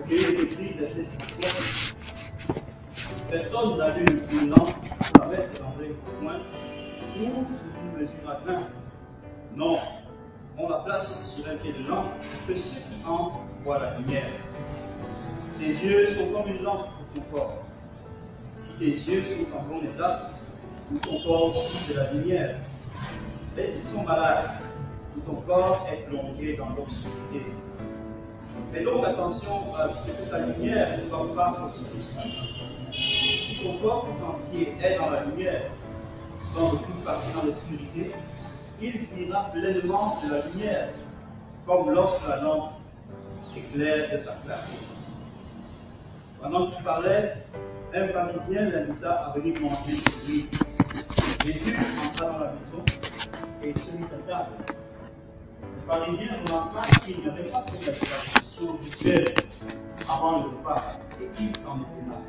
Ok, il est écrit, verset 33. Personne n'a vu une lampe pour la mettre dans un coin ou sous une mesure à grain. Non, on la place sur un pied de lampe que ceux qui entrent voient la lumière. Tes yeux sont comme une lampe pour ton corps. Si tes yeux sont en bon état, tout ton corps brille de la lumière. Mais s'ils sont malades, tout ton corps est plongé dans l'obscurité. Fais donc attention à ce que ta lumière ne soit pas obscurcie. Si ton corps tout entier est dans la lumière, sans aucune partie dans l'obscurité, il finira pleinement de la lumière, comme lorsque la lampe éclaire de sa clarté. Pendant qu'il parlait, un pharisien l'invita à venir manger chez lui. Jésus entra dans la maison et se mit à table. Le pharisien remarqua qu'il n'avait pas fait la tradition rituelle avant le repas et il s'en étonna.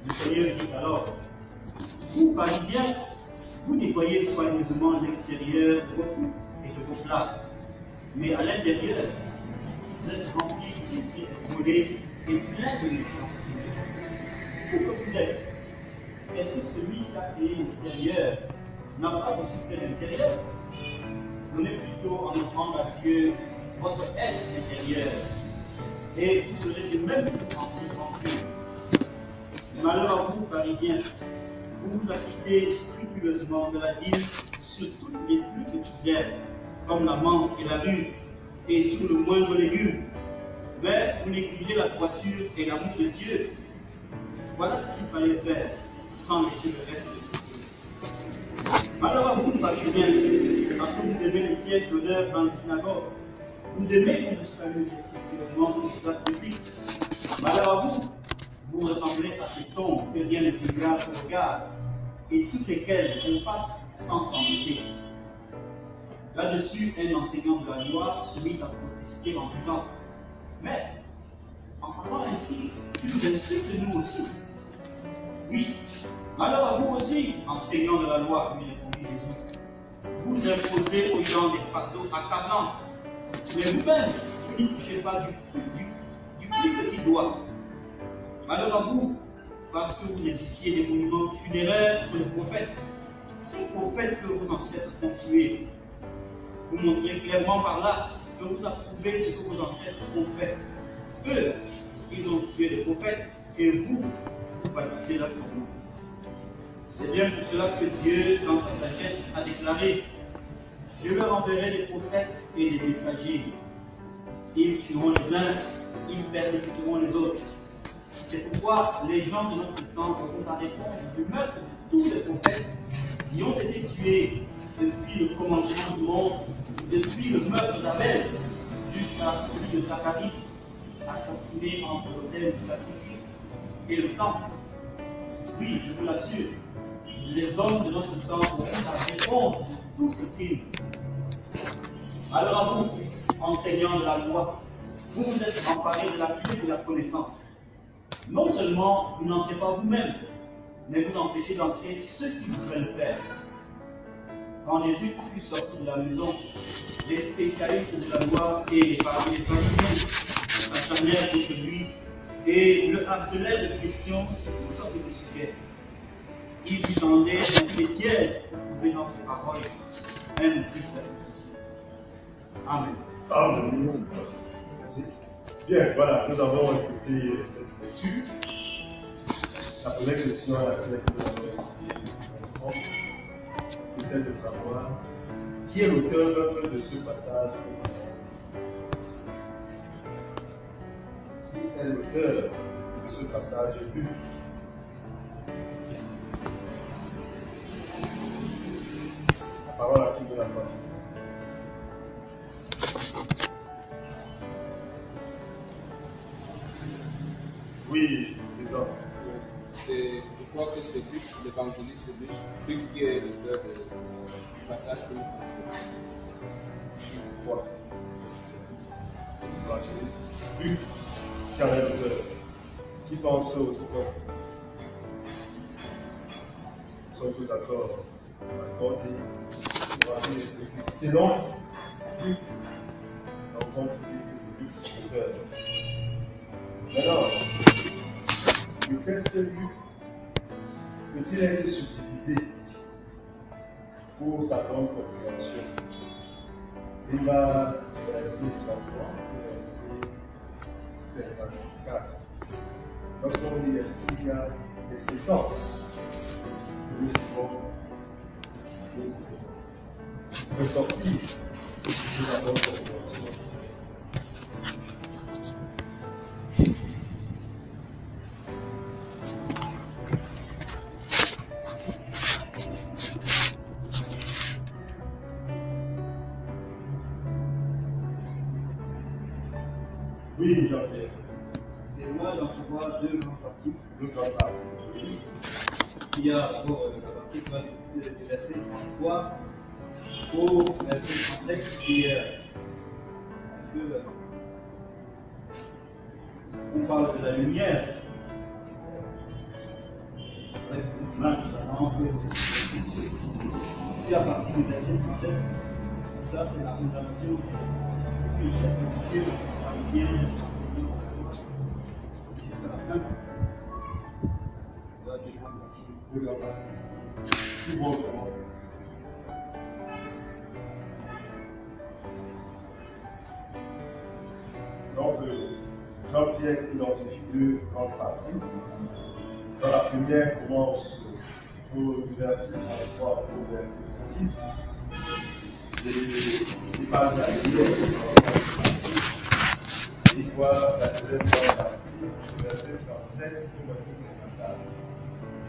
Le Seigneur dit alors, vous, pharisiens, vous nettoyez soigneusement l'extérieur de vos coupes et de vos plats, mais à l'intérieur, vous êtes remplis de désirs volés et plein de méchanceté. Ce que vous êtes, est-ce que celui qui a créé l'extérieur n'a pas aussi fait l'intérieur? Donnez plutôt en offrande à Dieu votre être intérieur, et vous serez de même en Dieu. Malheur à vous, pharisiens, vous vous acquittez scrupuleusement de la dîme sur toutes les plus petites herbes, comme la menthe et la rue, et sur le moindre légume. Mais vous négligez la droiture et l'amour de Dieu. Voilà ce qu'il fallait faire, sans laisser le reste de côté. Malheur à vous, pharisiens, parce que vous aimez les sièges d'honneur dans les synagogues. Vous aimez qu'on vous salue respectueusement pour les places publiques. Malheur à vous, vous ressemblez à ces tombes que rien ne dégrade au regard, et sur lesquelles on passe sans s'en douter. Là-dessus, un enseignant de la loi se mit à protester en disant, Maître, en parlant ainsi, tu nous insultes nous aussi. Oui, malheur à vous aussi, enseignant de la loi, lui répondit Jésus. Vous imposez aux gens des fardeaux accablants, mais vous-même, vous n'y touchez pas du plus petit doigt. Malheur à vous, parce que vous édifiez des monuments funéraires pour les prophètes. Ces prophètes que vos ancêtres ont tués. Vous montrez clairement par là que vous approuvez ce que vos ancêtres ont fait. Eux, ils ont tué les prophètes, et vous bâtissez la tombe. C'est bien pour cela que Dieu, dans sa sagesse, a déclaré, je leur enverrai des prophètes et des messagers. Ils tueront les uns, ils persécuteront les autres. C'est pourquoi les gens de notre temps auront à répondre du meurtre de tous les prophètes qui ont été tués depuis le commencement du monde, depuis le meurtre d'Abel jusqu'à celui de Zacharie, assassiné entre l'autel du sacrifice et le temple. Oui, je vous l'assure, les hommes de notre temps auront à répondre de tous ces crimes. Alors à vous, enseignants de la loi, vous vous êtes emparés de la clé de la connaissance. Non seulement vous n'entrez pas vous-même, mais vous empêchez d'entrer ceux qui vous veulent faire. Quand Jésus fut sorti de la maison, les spécialistes de la loi et les pharisiens s'acharnèrent contre lui et le harcelèrent de questions sur toutes sortes de sujets. Ils lui tendaient ainsi des pièges pour trouver dans ses paroles un motif satisfaction. Amen. Amen. Merci. Bien, voilà, nous avons écouté cette lecture. La première question à laquelle nous allons essayer de répondre, c'est celle de savoir qui est l'auteur de ce passage. Qui est l'auteur de ce passage biblique? La parole à qui de la parole. Oui, les hommes. Je crois que c'est Luc, l'évangéliste Luc qui est l'auteur du passage que nous faisons. Voilà. C'est l'évangéliste Luc qui en est l'auteur. Qui pense au auteur? Nous sommes tous d'accord. C'est donc Luc. Donc on peut dire que c'est Luc l'auteur. texte Luc peut-il être subdivisé pour sa bonne compréhension? Il va verset 33 verset 54. Lorsqu'on dit l'esprit, il y a des séquences que nous devons ressortir de la bonne compréhension. Oui, Jean-Pierre. Et moi, j'en vois deux grandes parties. Deux grandes parties. Oui. Il y a d'abord la partie qui va du verset 33 au verset 37 qui est un peu. On parle de la lumière. Avec une image, puis à partir du verset 37, ça c'est la condamnation du chef de Dieu par le bien jusqu'à la fin. Voilà des grandes parties. Deux grandes parties. Plus bon vraiment. Donc, Jean-Pierre identifie deux grandes parties. Dans la première commence au verset 33 au verset 36. Il parle de la lumière. Il voit la deuxième grande partie, du verset 37 au verset 54.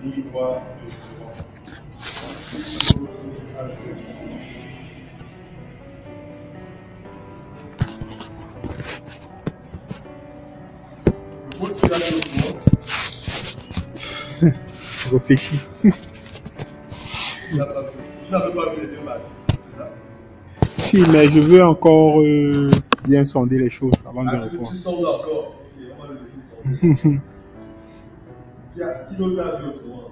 Et il voit le second. Le mot qui a le mot. Réfléchis. Tu n'avais pas vu les deux parties, c'est ça? Si, mais je veux encore bien sonder les choses avant de répondre. Tu sondes encore. Ok, on va le laisser sonder. Qui d'autre a vu autrement?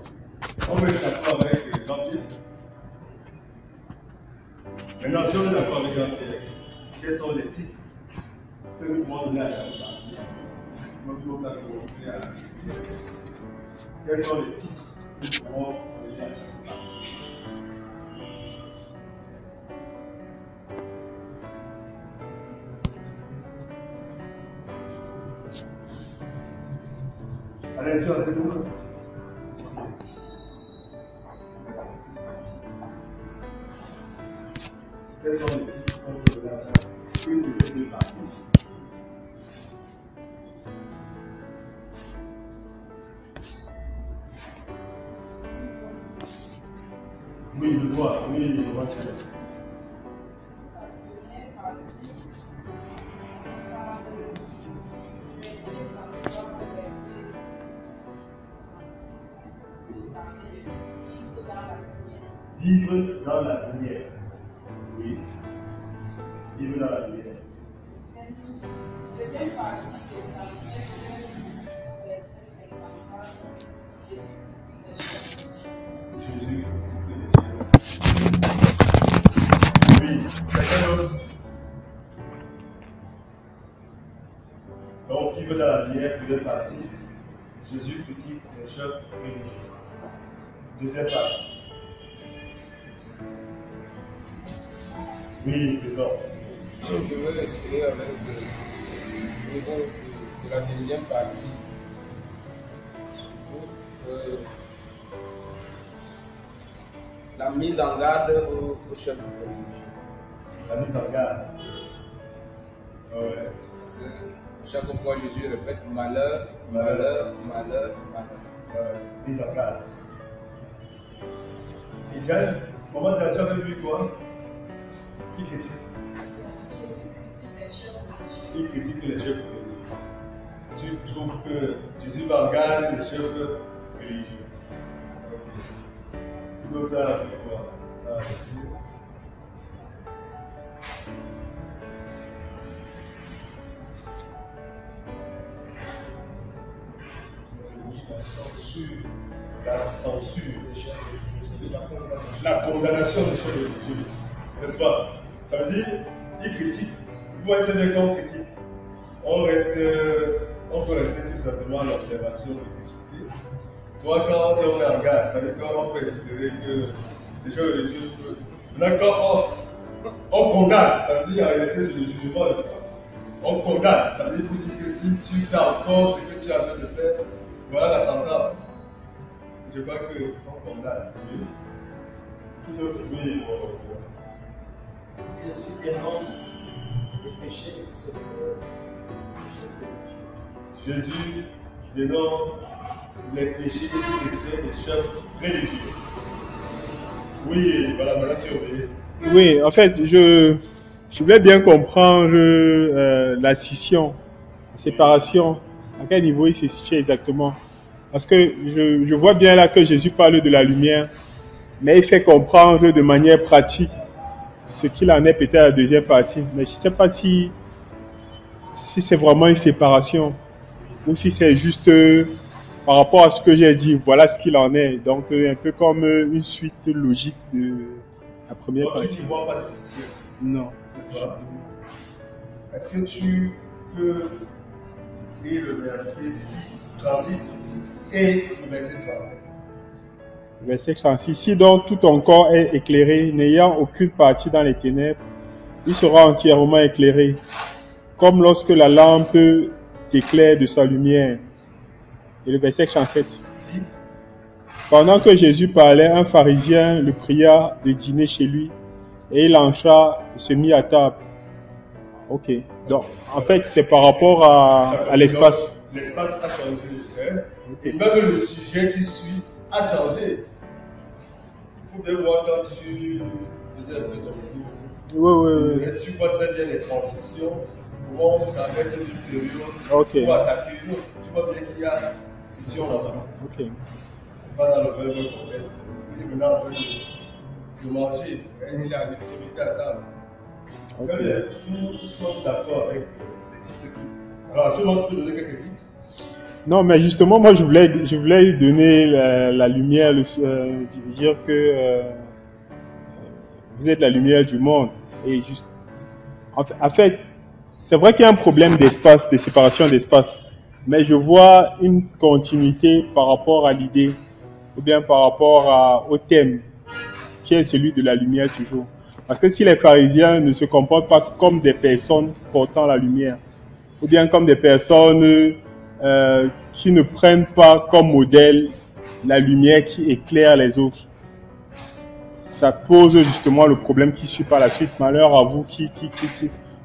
On va être d'accord avec Jean-Pierre. Maintenant, si on est d'accord avec Jean-Pierre, quels sont les titres que nous pouvons donner à la partie? Quels sont les titres que nous pouvons donner à chaque partie? Allez, tu as fait nous. Quels sont les titres qu'on peut donner à chacune de ces deux parties? Oui, le droit, oui, le droit. Vivre dans la lumière. Oui. Vivre dans la lumière. Deuxième partie de verset 53, Jésus oui, quelqu'un d'autre. Donc, vivre dans la lumière, première partie. Jésus critique les chefs religieux. Deuxième partie. Oui, présent. Je vais essayer avec le niveau de la deuxième partie. La mise en garde au chef religieux. La mise en garde. Ouais. Parce que chaque fois Jésus répète malheur, malheur, malheur, malheur. Mise en garde. Et Diane, comment tu as vu quoi? Qui critique? Qui critique les chefs religieux? Tu trouves que Jésus va garder les chefs religieux? Qui d'autre a vu quoi? La censure, la condamnation des chefs religieux, n'est-ce pas? Ça veut dire, il critique, il faut être bien qu'on critique. On peut rester tout simplement simplement l'observation de l'utilité. Toi, quand on met en garde, ça veut dire qu'on peut espérer que les gens religieux peuvent. Maintenant, quand on condamne, ça veut dire en réalité c'est le jugement, n'est-ce pas? On condamne, ça veut dire que si tu fais encore ce que tu es en train de faire, voilà la sentence. Je crois qu'on condamne. Oui. Qui veut oui, Jésus dénonce les péchés secrets, les péchés religieux. Jésus dénonce les péchés secrets des chefs religieux. Oui, voilà, maintenant tu obéis. Oui, en fait, je voulais bien comprendre la scission, la séparation. À quel niveau il se situe exactement? Parce que je vois bien là que Jésus parle de la lumière, mais il fait comprendre de manière pratique ce qu'il en est peut-être à la deuxième partie. Mais je ne sais pas si c'est vraiment une séparation ou si c'est juste par rapport à ce que j'ai dit, voilà ce qu'il en est. Donc un peu comme une suite logique de la première Donc, partie. tu ne vois pas de scission. Non. N'est-ce pas? Est-ce que tu peux lire le verset 36 et le verset 37? Verset 36. Si donc tout ton corps est éclairé, n'ayant aucune partie dans les ténèbres, il sera entièrement éclairé, comme lorsque la lampe éclaire de sa lumière. Et le verset 37. Dis, Pendant que Jésus parlait, un pharisien le pria de dîner chez lui, et il entra et se mit à table. Ok. Donc, en fait, c'est par rapport à l'espace. l'espace a changé. Hein? Ok. Et même le sujet qui suit a changé. Il faut bien voir quand tu faisais un peu ton cours. Oui. Tu vois très bien les transitions, comment on traverse une période Ok. pour attaquer une autre. Tu vois bien qu'il y a scission là-bas. Ok. C'est pas dans le même contexte. Il est maintenant en train de manger. Il a invité à table. Ok. Très bien. Tu sois d'accord avec les titres qui. Alors, sûrement, tu peux donner quelques titres. Non, mais justement, moi, je voulais donner la lumière, dire que vous êtes la lumière du monde. Et juste, en fait, c'est vrai qu'il y a un problème d'espace, de séparation d'espace, mais je vois une continuité par rapport à l'idée, ou bien par rapport au thème, qui est celui de la lumière toujours. Parce que si les pharisiens ne se comportent pas comme des personnes portant la lumière, ou bien comme des personnes qui ne prennent pas comme modèle la lumière qui éclaire les autres, ça pose justement le problème qui suit par la suite. Malheur à vous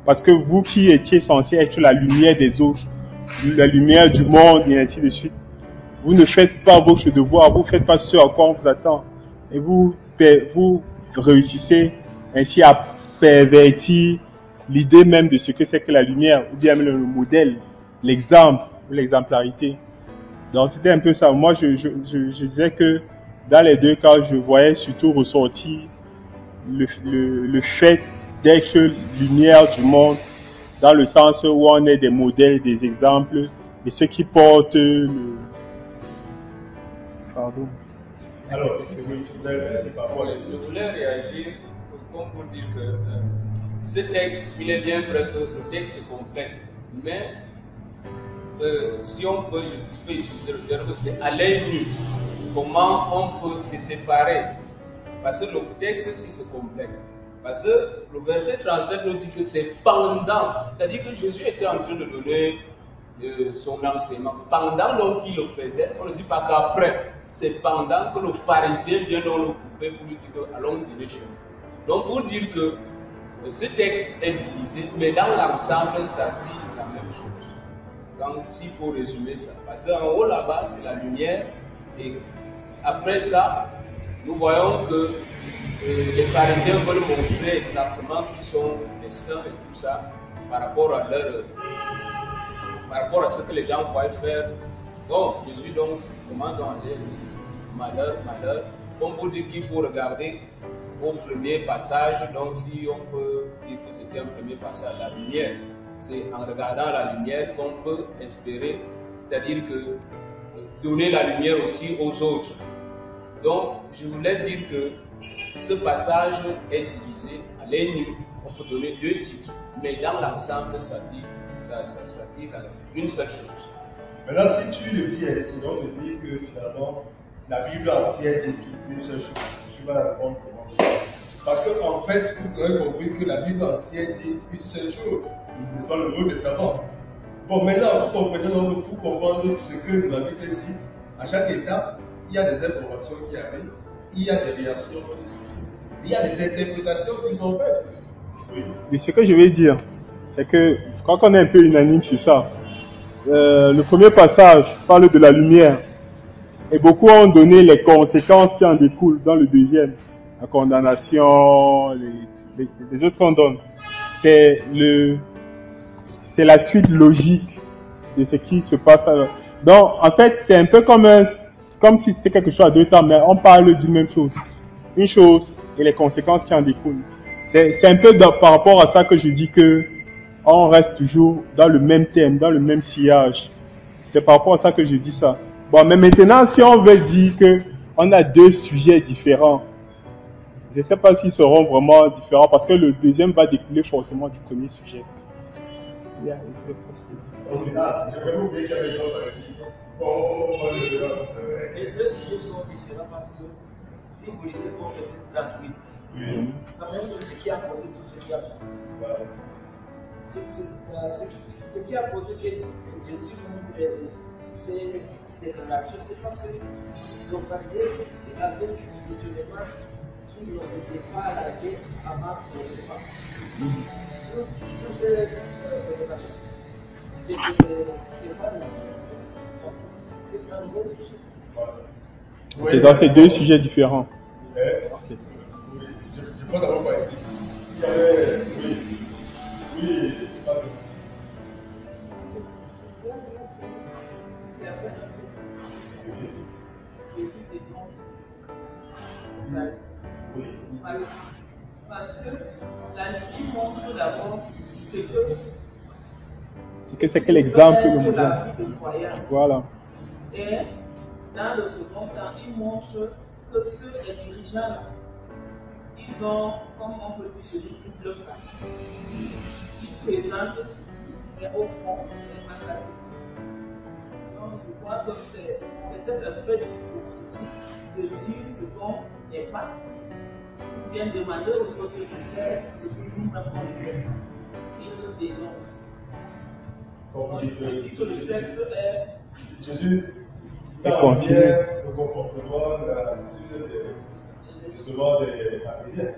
parce que vous qui étiez censé être la lumière des autres, la lumière du monde et ainsi de suite, vous ne faites pas votre devoir, vous ne faites pas ce à quoi on vous attend. Et vous réussissez ainsi à pervertir l'idée même de ce que c'est que la lumière, ou bien même le modèle, l'exemple ou l'exemplarité. Donc c'était un peu ça. Moi je disais que dans les deux cas, je voyais surtout ressortir le fait d'être lumière du monde, dans le sens où on est des modèles, des exemples, et ceux qui portent Pardon. Alors, est-ce que tu voulais réagir par rapport à Je voulais réagir comme pour dire que ce texte, il est bien vrai que le texte est complet, mais si on peut, je peux utiliser le terme, c'est à l'œil nu. Comment on peut se séparer? Parce que le texte, si c'est complet. Parce que le verset 37 nous dit que c'est pendant, c'est-à-dire que Jésus était en train de donner son enseignement. Pendant donc qu'il le faisait, on ne dit pas qu'après. C'est pendant que le pharisien vient dans le coupé pour lui dire que allons dîner chez nous. Donc pour dire que ce texte est divisé, mais dans l'ensemble, ça dit la même chose. Donc s'il faut résumer ça, parce qu'en haut là-bas, c'est la lumière, et après ça, nous voyons que les pharisiens veulent montrer exactement qui sont les saints et tout ça par rapport à ce que les gens voient faire. Donc Jésus donc commence à dire malheur. Comme pour dire qu'il faut regarder au premier passage, donc si on peut dire que c'était un premier passage, la lumière, c'est en regardant la lumière qu'on peut espérer, c'est-à-dire que donner la lumière aussi aux autres. Donc je voulais dire que ce passage est divisé à l'œil nu. On peut donner deux titres, mais dans l'ensemble, ça dit une seule chose. Maintenant, si tu le dis ainsi, on te dit que finalement, la Bible entière dit une seule chose. Tu vas répondre comment? Parce qu'en fait, vous aurez compris que la Bible entière dit une seule chose. N'est-ce pas, le Nouveau Testament? Bon, maintenant, vous comprenez, donc, pour comprendre ce que la Bible dit, à chaque étape, il y a des informations qui arrivent, il y a des réactions qui sont faites, il y a des interprétations qui sont faites. Oui. Mais ce que je vais dire, c'est que quand on est un peu unanime sur ça, le premier passage parle de la lumière et beaucoup ont donné les conséquences qui en découlent dans le deuxième, la condamnation, les autres en donnent. C'est la suite logique de ce qui se passe alors. Donc en fait c'est un peu comme si c'était quelque chose à deux temps, mais on parle d'une même chose. Une chose et les conséquences qui en découlent. C'est un peu par rapport à ça que je dis que on reste toujours dans le même thème, dans le même sillage. C'est par rapport à ça que je dis ça. Bon, mais maintenant, si on veut dire que on a deux sujets différents, je ne sais pas s'ils seront vraiment différents parce que le deuxième va découler forcément du premier sujet. Je vais vous oublier qu'il y avait d'autres ici. Les deux sujets sont différents parce que si vous lisez pour verset 38, ça montre ce qui a apporté tout ce qui a suivi. Ce qui a apporté que Jésus montre ces déclarations, c'est parce que le pharisien avait des éléments qui ne s'étaient pas largués avant le repas. Toutes ces déclarations, c'est pas c'est un nouveau sujet. Et dans ces deux sujets différents. Okay. Je prends d'abord par ici. Il y avait. Oui, c'est pas ça. Parce que la vie montre d'abord ce que c'est que l'exemple le montre. Voilà. Et dans le second temps, il montre que ceux les dirigeants, ils ont, comme on peut dire, celui qui double face. Ils présentent ceci, mais au fond, c'est pas ça. Donc, je crois que c'est cet aspect de l'hypocrisie de dire ce qu'on n'est pas. Ou bien demander aux autres de faire ce que nous-mêmes on fait. Ils le dénoncent. Donc, il dit que le texte est. Jésus, et continue. Le comportement, l'attitude justement des Parisiens.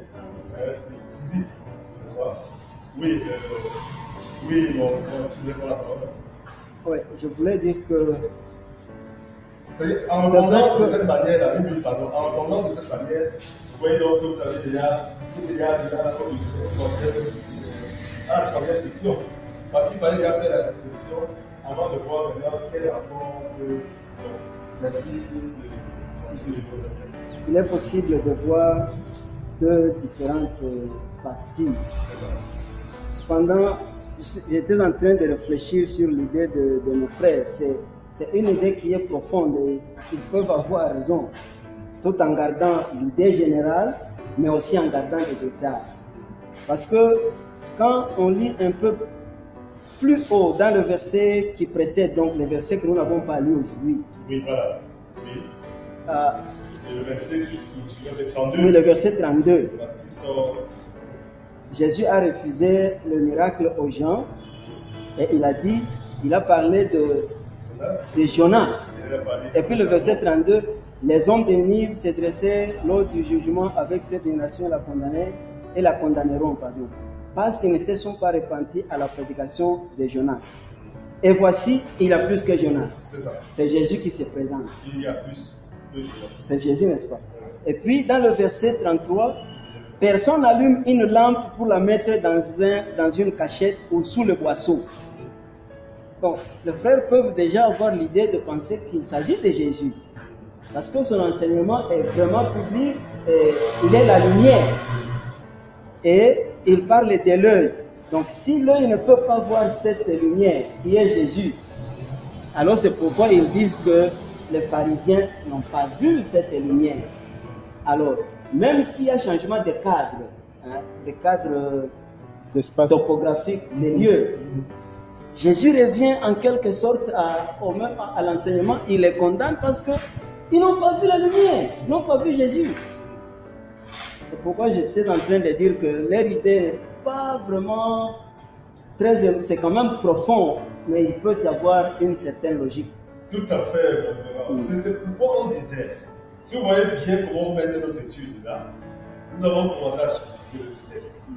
N'est-ce pas? Oui, oui, bon, tu veux prendre la parole. Oui, je voulais dire que. En répondant de cette manière, la Bible, pardon, en répondant de cette manière, vous voyez donc que vous avez déjà comme la première question. Parce qu'il fallait déjà faire la distinction avant de voir maintenant quel rapport peut. Merci. Il est possible de voir deux différentes parties. Cependant, j'étais en train de réfléchir sur l'idée de nos frères. C'est une idée qui est profonde et ils peuvent avoir raison, tout en gardant l'idée générale, mais aussi en gardant les détails. Parce que quand on lit un peu plus haut dans le verset qui précède, donc le verset que nous n'avons pas lu aujourd'hui. Oui, voilà. Oui. Le verset 32. Oui, le verset 32. Parce qu'il sort. Jésus a refusé le miracle aux gens et il a parlé de Jonas. Et puis le verset 32, les hommes de Ninive se dressaient lors du jugement avec cette génération et la condamneront, pardon, parce qu'ils ne se sont pas repentis à la prédication de Jonas. Et voici, il y a plus que Jonas. C'est Jésus qui se présente. Il y a plus que Jonas. C'est Jésus, n'est-ce pas? Et puis dans le verset 33, personne n'allume une lampe pour la mettre dans une cachette ou sous le boisseau. Donc, les frères peuvent déjà avoir l'idée de penser qu'il s'agit de Jésus. Parce que son enseignement est vraiment public, et il est la lumière. Et il parle de l'œil. Donc, si l'œil ne peut pas voir cette lumière qui est Jésus, alors c'est pourquoi ils disent que les pharisiens n'ont pas vu cette lumière. Alors, même s'il y a changement de cadre, des cadres topographiques, des lieux, Jésus revient en quelque sorte à l'enseignement, il les condamne parce qu'ils n'ont pas vu la lumière, ils n'ont pas vu Jésus. C'est pourquoi j'étais en train de dire que leur idée n'est pas vraiment très... C'est quand même profond, mais il peut y avoir une certaine logique. Tout à fait. C'est pourquoi on disait, si vous voyez bien comment on mène notre étude là, nous avons commencé à subir le test.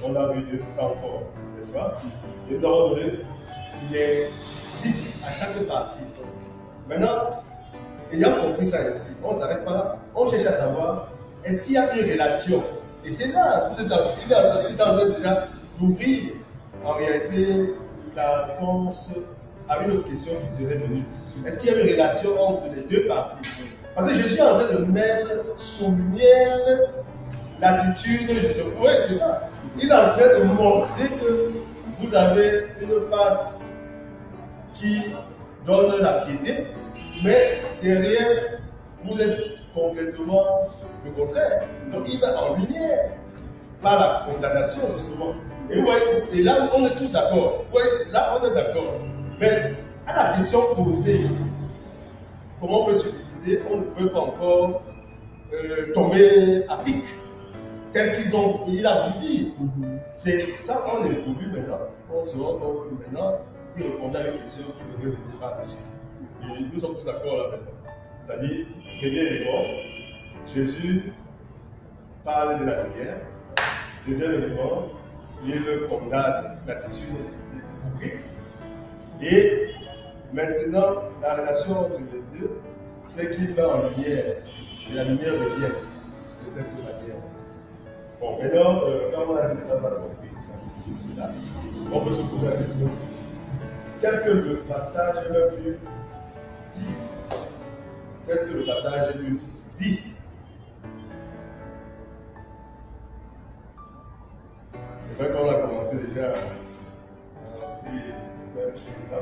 On a vu 2 temps forts, n'est-ce pas? Et nous avons donné les titres à chaque partie. Maintenant, ayant compris ça ici, on ne s'arrête pas là. On cherche à savoir, est-ce qu'il y a une relation? Et c'est là, il est en train déjà d'ouvrir en réalité la réponse à une autre question qui serait venue. Est-ce qu'il y a une relation entre les 2 parties? Parce que Jésus est en train de mettre sous lumière l'attitude, justement. Oui, c'est ça. Il est en train de montrer que vous avez une face qui donne la piété, mais derrière, vous êtes complètement le contraire. Donc il va en lumière, par la condamnation, justement. Et vous voyez, et là, on est tous d'accord. Vous voyez, là, on est d'accord. Mais à la question posée, comment on peut s'utiliser, on ne peut pas encore tomber à pic. Tel qu'ils ont, il a voulu dire. C'est quand on évolue maintenant, on se rend compte que maintenant, il répondait à une question qui devait venir par la suite. Et nous sommes tous d'accord là maintenant. C'est-à-dire, premier élément, Jésus parle de la lumière. Deuxième élément, il condamne l'attitude des hypocrites. Et maintenant, la relation entre les deux, c'est qu'il met en lumière. Et la lumière revient de cette manière. Bon, maintenant, quand on a dit ça, on a compris. C'est là. On peut se poser la question. Qu'est-ce que le passage lui dit? Qu'est-ce que le passage lui dit? C'est vrai qu'on a commencé déjà à dire même chose là.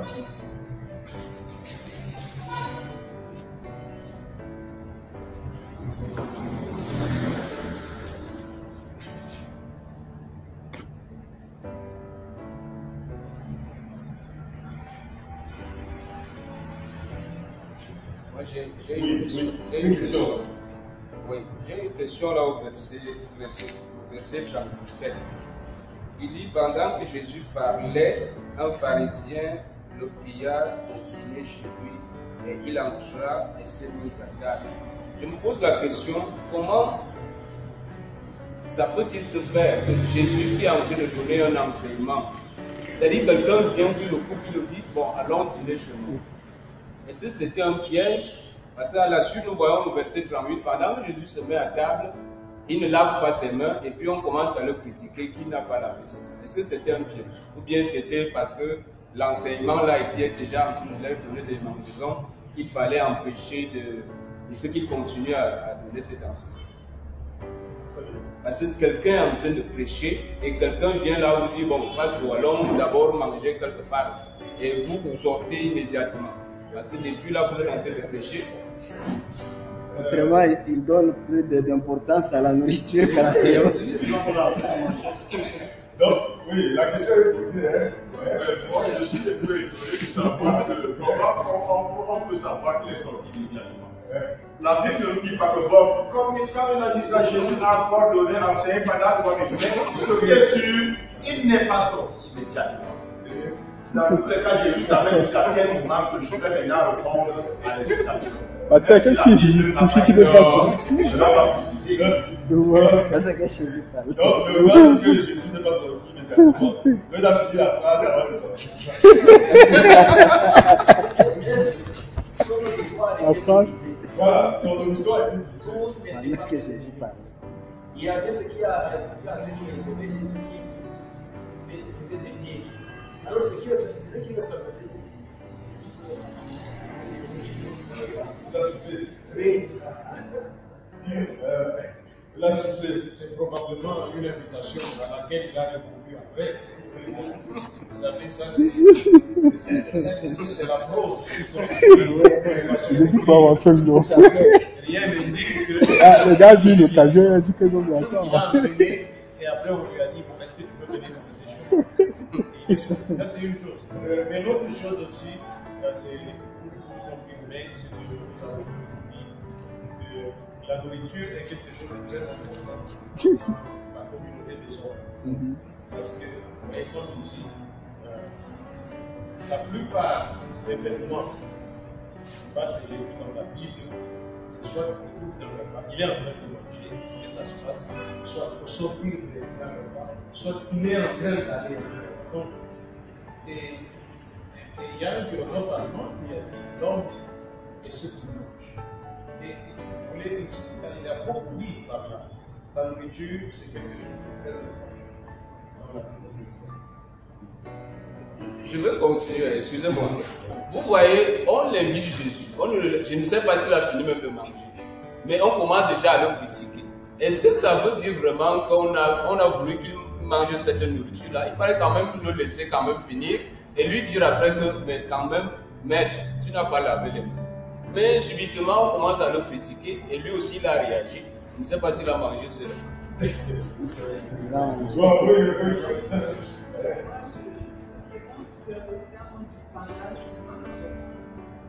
J'ai une question. Oui, j'ai une question là au verset 37. Il dit, pendant que Jésus parlait, un pharisien le pria de dîner chez lui et il entra et s'est mis à table. Je me pose la question, comment ça peut-il se faire que Jésus qui est en train de donner un enseignement, c'est-à-dire quelqu'un vient vu le couple, il le dit, bon, allons dîner chez nous. Et si c'était un piège, parce qu'à la suite, nous voyons au verset 38, pendant que Jésus se met à table, il ne lave pas ses mains, et puis on commence à le critiquer qu'il n'a pas lavé ses mains. Est-ce que c'était un piège? Ou bien c'était parce que l'enseignement là était déjà en train de leur donner des raisons qu'il fallait empêcher de ce qu'il continue à donner cet enseignement? Parce que quelqu'un est en train de prêcher, et quelqu'un vient là où dit, bon, pasteur, allons d'abord manger quelque part, et vous sortez immédiatement. Parce que depuis là, vous êtes en train de prêcher. Autrement, il donne plus d'importance à la nourriture qu'à l'enseignement. Donc, oui, la question est posée. Hein? Moi, je suis un peu étonné de savoir comment on peut savoir qu'il est sorti immédiatement. La Bible ne nous dit pas que, bon, comme quand il a dit ça, Jésus a encore donné enseigné pendant 3 minutes. Mais ce qui est sûr, il n'est pas sorti immédiatement. Dans tous les cas, Jésus savait jusqu'à quel moment que je vais maintenant répondre à l'invitation. Parce que qu'est-ce qui justifie qu'il n'est pas sorti? Donc, C'est ce que Jésus parle. Donc, le moment que Jésus n'est pas sorti immédiatement, on a fini la phrase avant de sortir. Voilà, son histoire est une Pendant que Jésus parle. Il y avait ce qui a amené ce qui fait des pieds. Alors, ce qui veut s'appeler, c'est la soufflé. C'est probablement une invitation à laquelle il a répondu après. Vous savez, ça, c'est la prose. Jésus peut avoir fait non. Rien ne dit que. Le gars dit l'occasion, il a dit que non, mais Il a attends. enseigné et après on lui a dit, bon, est-ce que tu peux venir nous dire des choses? Ça, c'est une chose. Mais l'autre chose aussi, c'est pour confirmer ce que nous avons dit, que la nourriture est quelque chose de très important dans la communauté des hommes. Parce que, comme ici, la plupart des vêtements qui battent Jésus dans la Bible, c'est soit au cours d'un repas, il est en train de manger, que ça se passe, soit au sortir d'un repas, soit il est en train d'aller à un repas. Et il y a un philosophe allemand qui a dit l'homme est ce qu'il mange. Et il a beaucoup dit par là. La nourriture, c'est quelque chose de très important dans la communauté. Je vais continuer, excusez-moi. Vous voyez, on invite Jésus. Je ne sais pas s'il a fini même de manger. Mais on commence déjà à le critiquer. Est-ce que ça veut dire vraiment qu'on a voulu qu'il mange cette nourriture-là? Il fallait quand même le laisser quand même finir et lui dire après que, mais quand même, maître, tu n'as pas lavé les mains. Mais subitement, on commence à le critiquer et lui aussi, il a réagi. Je ne sais pas s'il a mangé ce repas.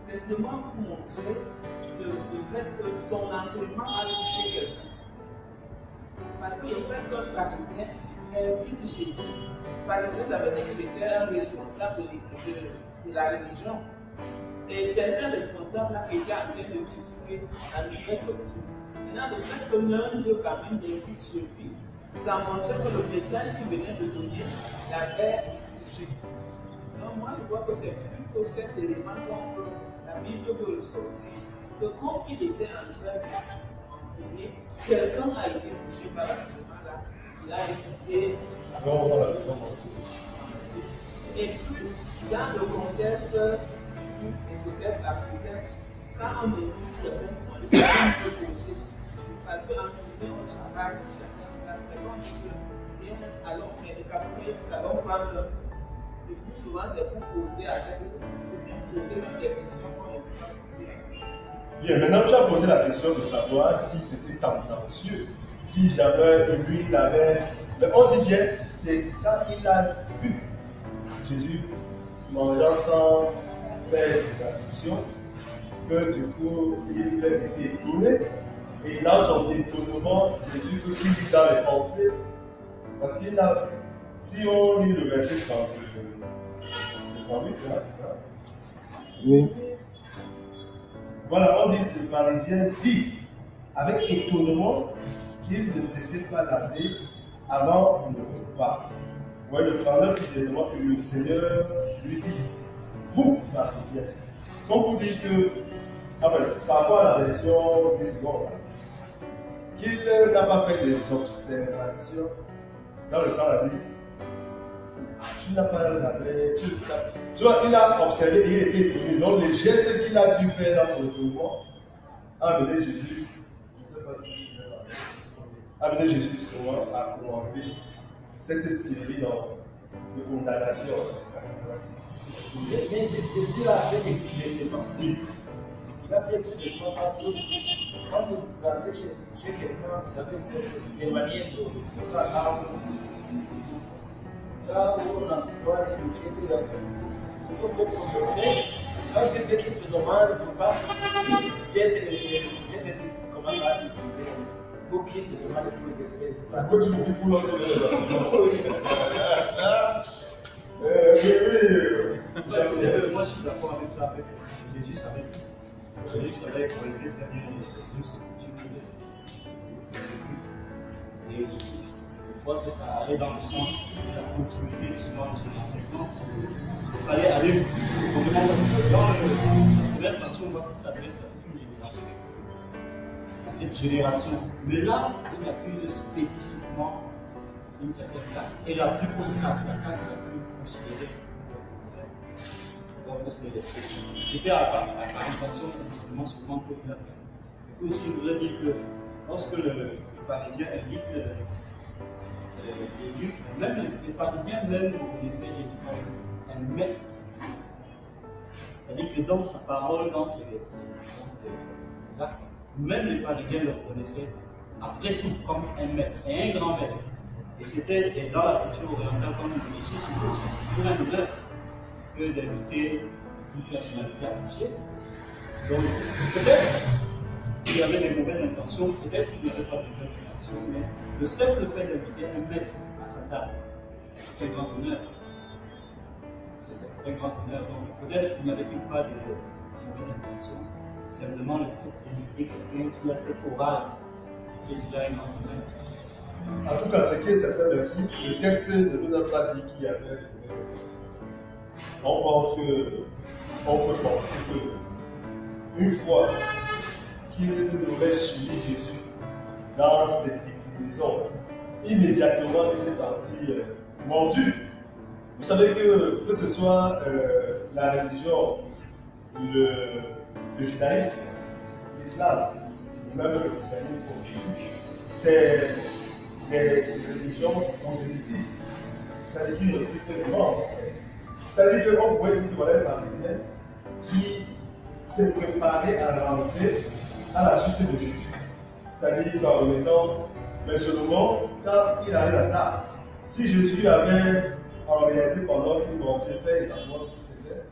C'est seulement pour montrer le fait que son enseignement a touché quelqu'un. Parce que le fait qu'un pharisien invite Jésus, pharisien, ça veut dire qu'il était un responsable de la religion. Et c'est un responsable-là qui était en train de discuter la nouvelle doctrine. Maintenant, le fait que l'un d'eux quand même l'invite sur lui, ça montrait que le message qu'il venait de donner l'avait touché. Donc moi, je vois que c'est plutôt cet élément que la Bible veut ressortir. Que comme il était en train d'enseigner, quelqu'un a été touché par l'enseignement-là. Il a écouté. Et puis, dans le contexte juif et peut-être africain, quand on écoute certaines conditions, on peut poser. Parce qu'en journée, on travaille, chacun a vraiment rien, alors mais les Camerounais, nous allons prendre. Le plus souvent, c'est pour poser à chaque fois, poser même des questions qu'on ne peut pas poser. Bien, maintenant tu as posé la question de savoir si c'était tendancieux, si jamais lui il avait. Mais on dit bien, c'est quand il a vu Jésus mangeant sans faire des additions, que du coup il a été étonné, et dans son étonnement, Jésus peut qu'il dit dans les pensées, parce qu'il a. Si on lit le verset 38, c'est ça? Oui. Voilà, on dit que le pharisien vit avec étonnement qu'il ne s'était pas lavé avant le repas. Ouais, le 39 dit évidemment que le Seigneur lui dit, vous, pharisiens, comme vous dites que, par rapport à la version du second, qu'il n'a pas fait des observations dans le sens à dire, tu n'as pas lavé, tu vois, il a observé, il était étonné. Donc les gestes qu'il a dû faire dans le tournoi a amené Jésus, je ne sais pas si a amené Jésus justement à commencer cette série de condamnation. Mais Jésus a fait expressément. Il a fait expressément parce que quand vous avez chez quelqu'un, vous savez, c'est des manières de ça. Là où on emploie les métiers de la culture, il faut que quand tu veux qu'il te demande pourquoi tu es comment il faut qu'il te demande pour le faire. Pourquoi tu me dis pour l'autre Moi, je suis d'accord avec ça. Avec Jésus savait connaissait très bien Jésus, c'est et je crois que ça allait dans le sens de la continuité justement de cet enseignement. Il fallait aller complètement dans le même partie, on voit qu'il s'adresse à toute une génération. À cette génération. Mais là, il accuse spécifiquement une certaine classe. Et la plus grande classe, la classe la plus considérée. Donc, c'était à la présentation justement souvent que il a fait. Et puis aussi, je voudrais dire que lorsque le pharisien invite Jésus, même les pharisiens même reconnaissaient Jésus comme un maître. C'est-à-dire que dans sa parole, dans ses actes, même les pharisiens le reconnaissaient après tout comme un maître et un grand maître. Et c'était dans la culture orientale, comme on dit ici, c'est un honneur que d'inviter une nationalité à marcher. Donc, peut-être qu'il y avait des mauvaises intentions, peut-être qu'il n'y avait pas de mauvaises intentions, mais le simple fait d'inviter un maître à sa table, c'est un grand honneur. C'est un grand honneur. Donc, peut-être qu'il n'y avait-il pas de mauvaises intentions, simplement le fait d'inviter quelqu'un qui a cette orale, c'était déjà un grand honneur. En tout cas, ce qui est certain aussi, le test ne nous a pas dit qu'il y avait. On pense qu'on peut penser que une fois qu'il aurait suivi Jésus dans cette déclinaison, immédiatement il s'est senti mordu. Vous savez que ce soit la religion, le judaïsme, l'islam, et même le christianisme, c'est des religions prosélytistes, c'est-à-dire qu'ils recrutent les membres. C'est-à-dire qu'on pouvait dire voilà une pharisienne qui s'est préparée à rentrer à la suite de Jésus. C'est-à-dire qu'en mettant, mais seulement quand il arrive à table, si Jésus avait en réalité pendant qu'il mangeait fait exactement ce qu'il faisait,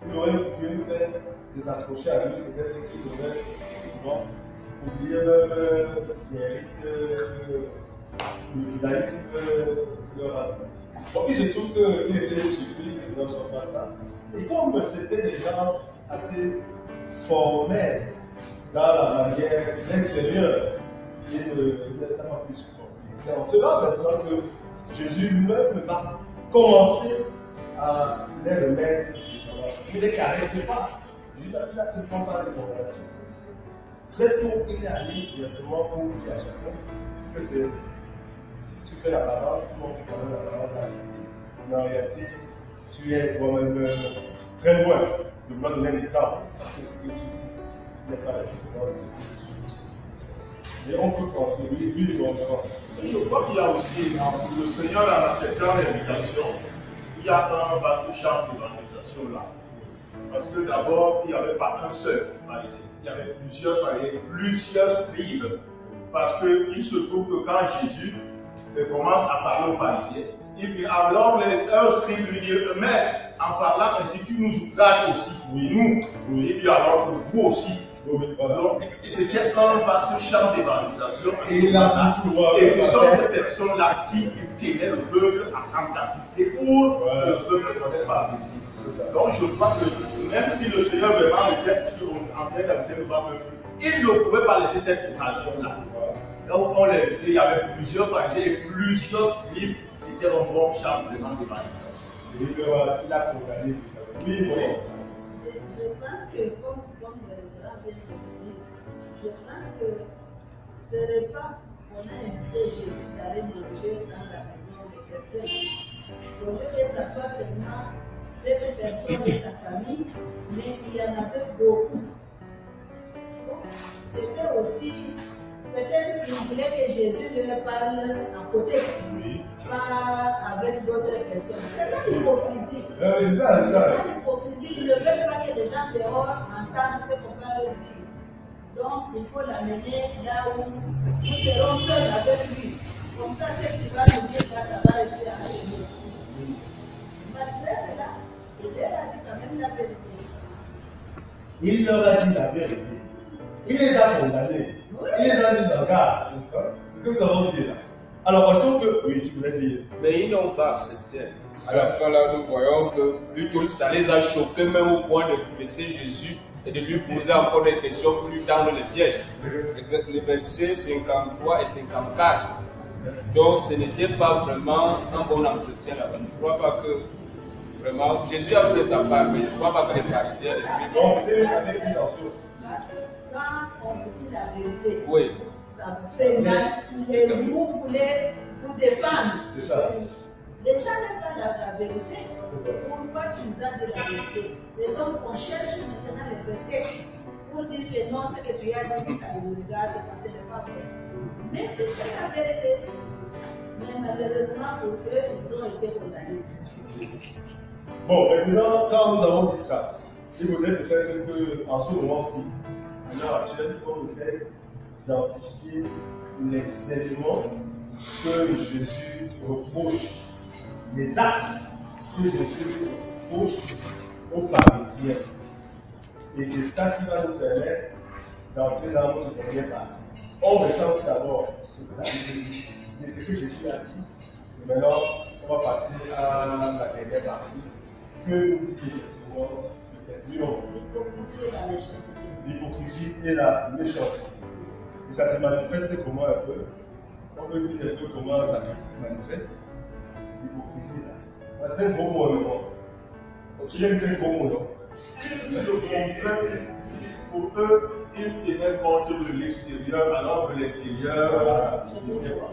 il aurait pu faire des accrochés à lui, peut-être qu'il aurait souvent oublié les rites. Le judaïsme leur a dit. Donc il se trouve qu'il était surpris que ce ne soit pas ça. Et comme c'était des gens assez formels dans la manière extérieure, il n'était pas plus compris. C'est en cela maintenant que Jésus lui-même va commencer à les remettre. Il ne les caressait pas. Il ne prend pas les conversations. C'est pour qu'il est allé directement pour dire à chacun que c'est. Tu fais la parole, tout le monde fait quand même la parole de la vérité. Mais en réalité, tu es toi-même très loin de vouloir donner un exemple. Parce que ce que tu dis n'est pas justement ce que tu dis. Et on peut penser, oui, il comprend. Je crois qu'il y a aussi, le Seigneur en acceptant l'invitation, il y a un vaste champ d'évangélisation là. Parce que d'abord, il n'y avait pas un seul pharisien. Il y avait plusieurs scribes. Parce qu'il se trouve que quand Jésus commence à parler aux pharisiens, alors un scribe lui dit, mais en parlant ainsi, tu nous outrages aussi, nous. Et puis alors que vous aussi. Donc, c'était un vaste champ d'évangélisation. Et ce sont ces personnes-là qui tenaient le peuple en captivité pour le peuple connaître la vérité. Donc je crois que même si le Seigneur vraiment était en train d'aviser le peuple, il ne pouvait pas laisser cette occasion-là. Donc on l'invitait, il y avait plusieurs pharisiens et plusieurs scribes, c'était un bon champ vraiment d'évangélisation. Il a condamné. Oui, oui. Je pense que, comme le grand vient de dire, je pense que ce repas qu'on a invité Jésus d'aller manger dans la maison de quelqu'un, au lieu que ça soit seulement cette personne et sa famille, mais il y en avait beaucoup. Donc, c'était aussi, peut-être qu'il voulait que Jésus leur parle à côté, pas avec d'autres personnes. C'est ça l'hypocrisie. C'est ça. C'est ça l'hypocrisie. Ils ne veulent pas que les gens dehors entendent ce qu'on va leur dire. Donc, il faut l'amener là où nous serons seuls avec lui. Comme ça, ce qui va nous dire là, ça va rester avec nous. Malgré cela, il leur a dit quand même la vérité. Il leur a dit la vérité. Il les a condamnés. Il les a mis en garde. C'est ce que nous avons dit là. Alors, je trouve que. Oui, tu voulais dire. Mais ils n'ont pas accepté. À la fin, là, nous voyons que plutôt ça les a choqués, même au point de laisser Jésus et de lui poser encore des questions pour lui tendre les pièges. Les versets 53 et 54. Donc, ce n'était pas vraiment un bon entretien là-bas. Je ne crois pas que vraiment Jésus a fait sa part, mais je ne crois pas que les pharisiens c'est assez intention. Parce que quand on dit la vérité, oui. Ça vous fait mal et vous voulez vous défendre. C'est ça. Les gens n'aiment pas la vérité. Pourquoi tu nous as dit la vérité? Et donc on cherche maintenant les prétextes pour dire que non, ce que tu as dit, ça ne nous regarde pas, ce n'est pas vrai. Mais c'est la vérité. Mais malheureusement pour eux, ils ont été condamnés. Bon, maintenant, quand nous avons dit ça, il faudrait peut-être qu'en ce moment-ci, à l'heure actuelle, on essaie d'identifier les éléments que Jésus reproche, les actes que Jésus aux pharisiens. Et c'est ça qui va nous permettre d'entrer dans notre dernière partie. On recense d'abord ce que la Bible dit et ce que Jésus a dit. Et maintenant, on va passer à la dernière partie. Que nous dit effectivement le texte. L'hypocrisie et la méchanceté. Et ça se manifeste comment un peu? On peut dire un peu comment ça se manifeste. L'hypocrisie là. C'est un gros mot, non? C'est un gros mot, non? Pour eux, ils tenaient compte de l'extérieur alors que l'intérieur.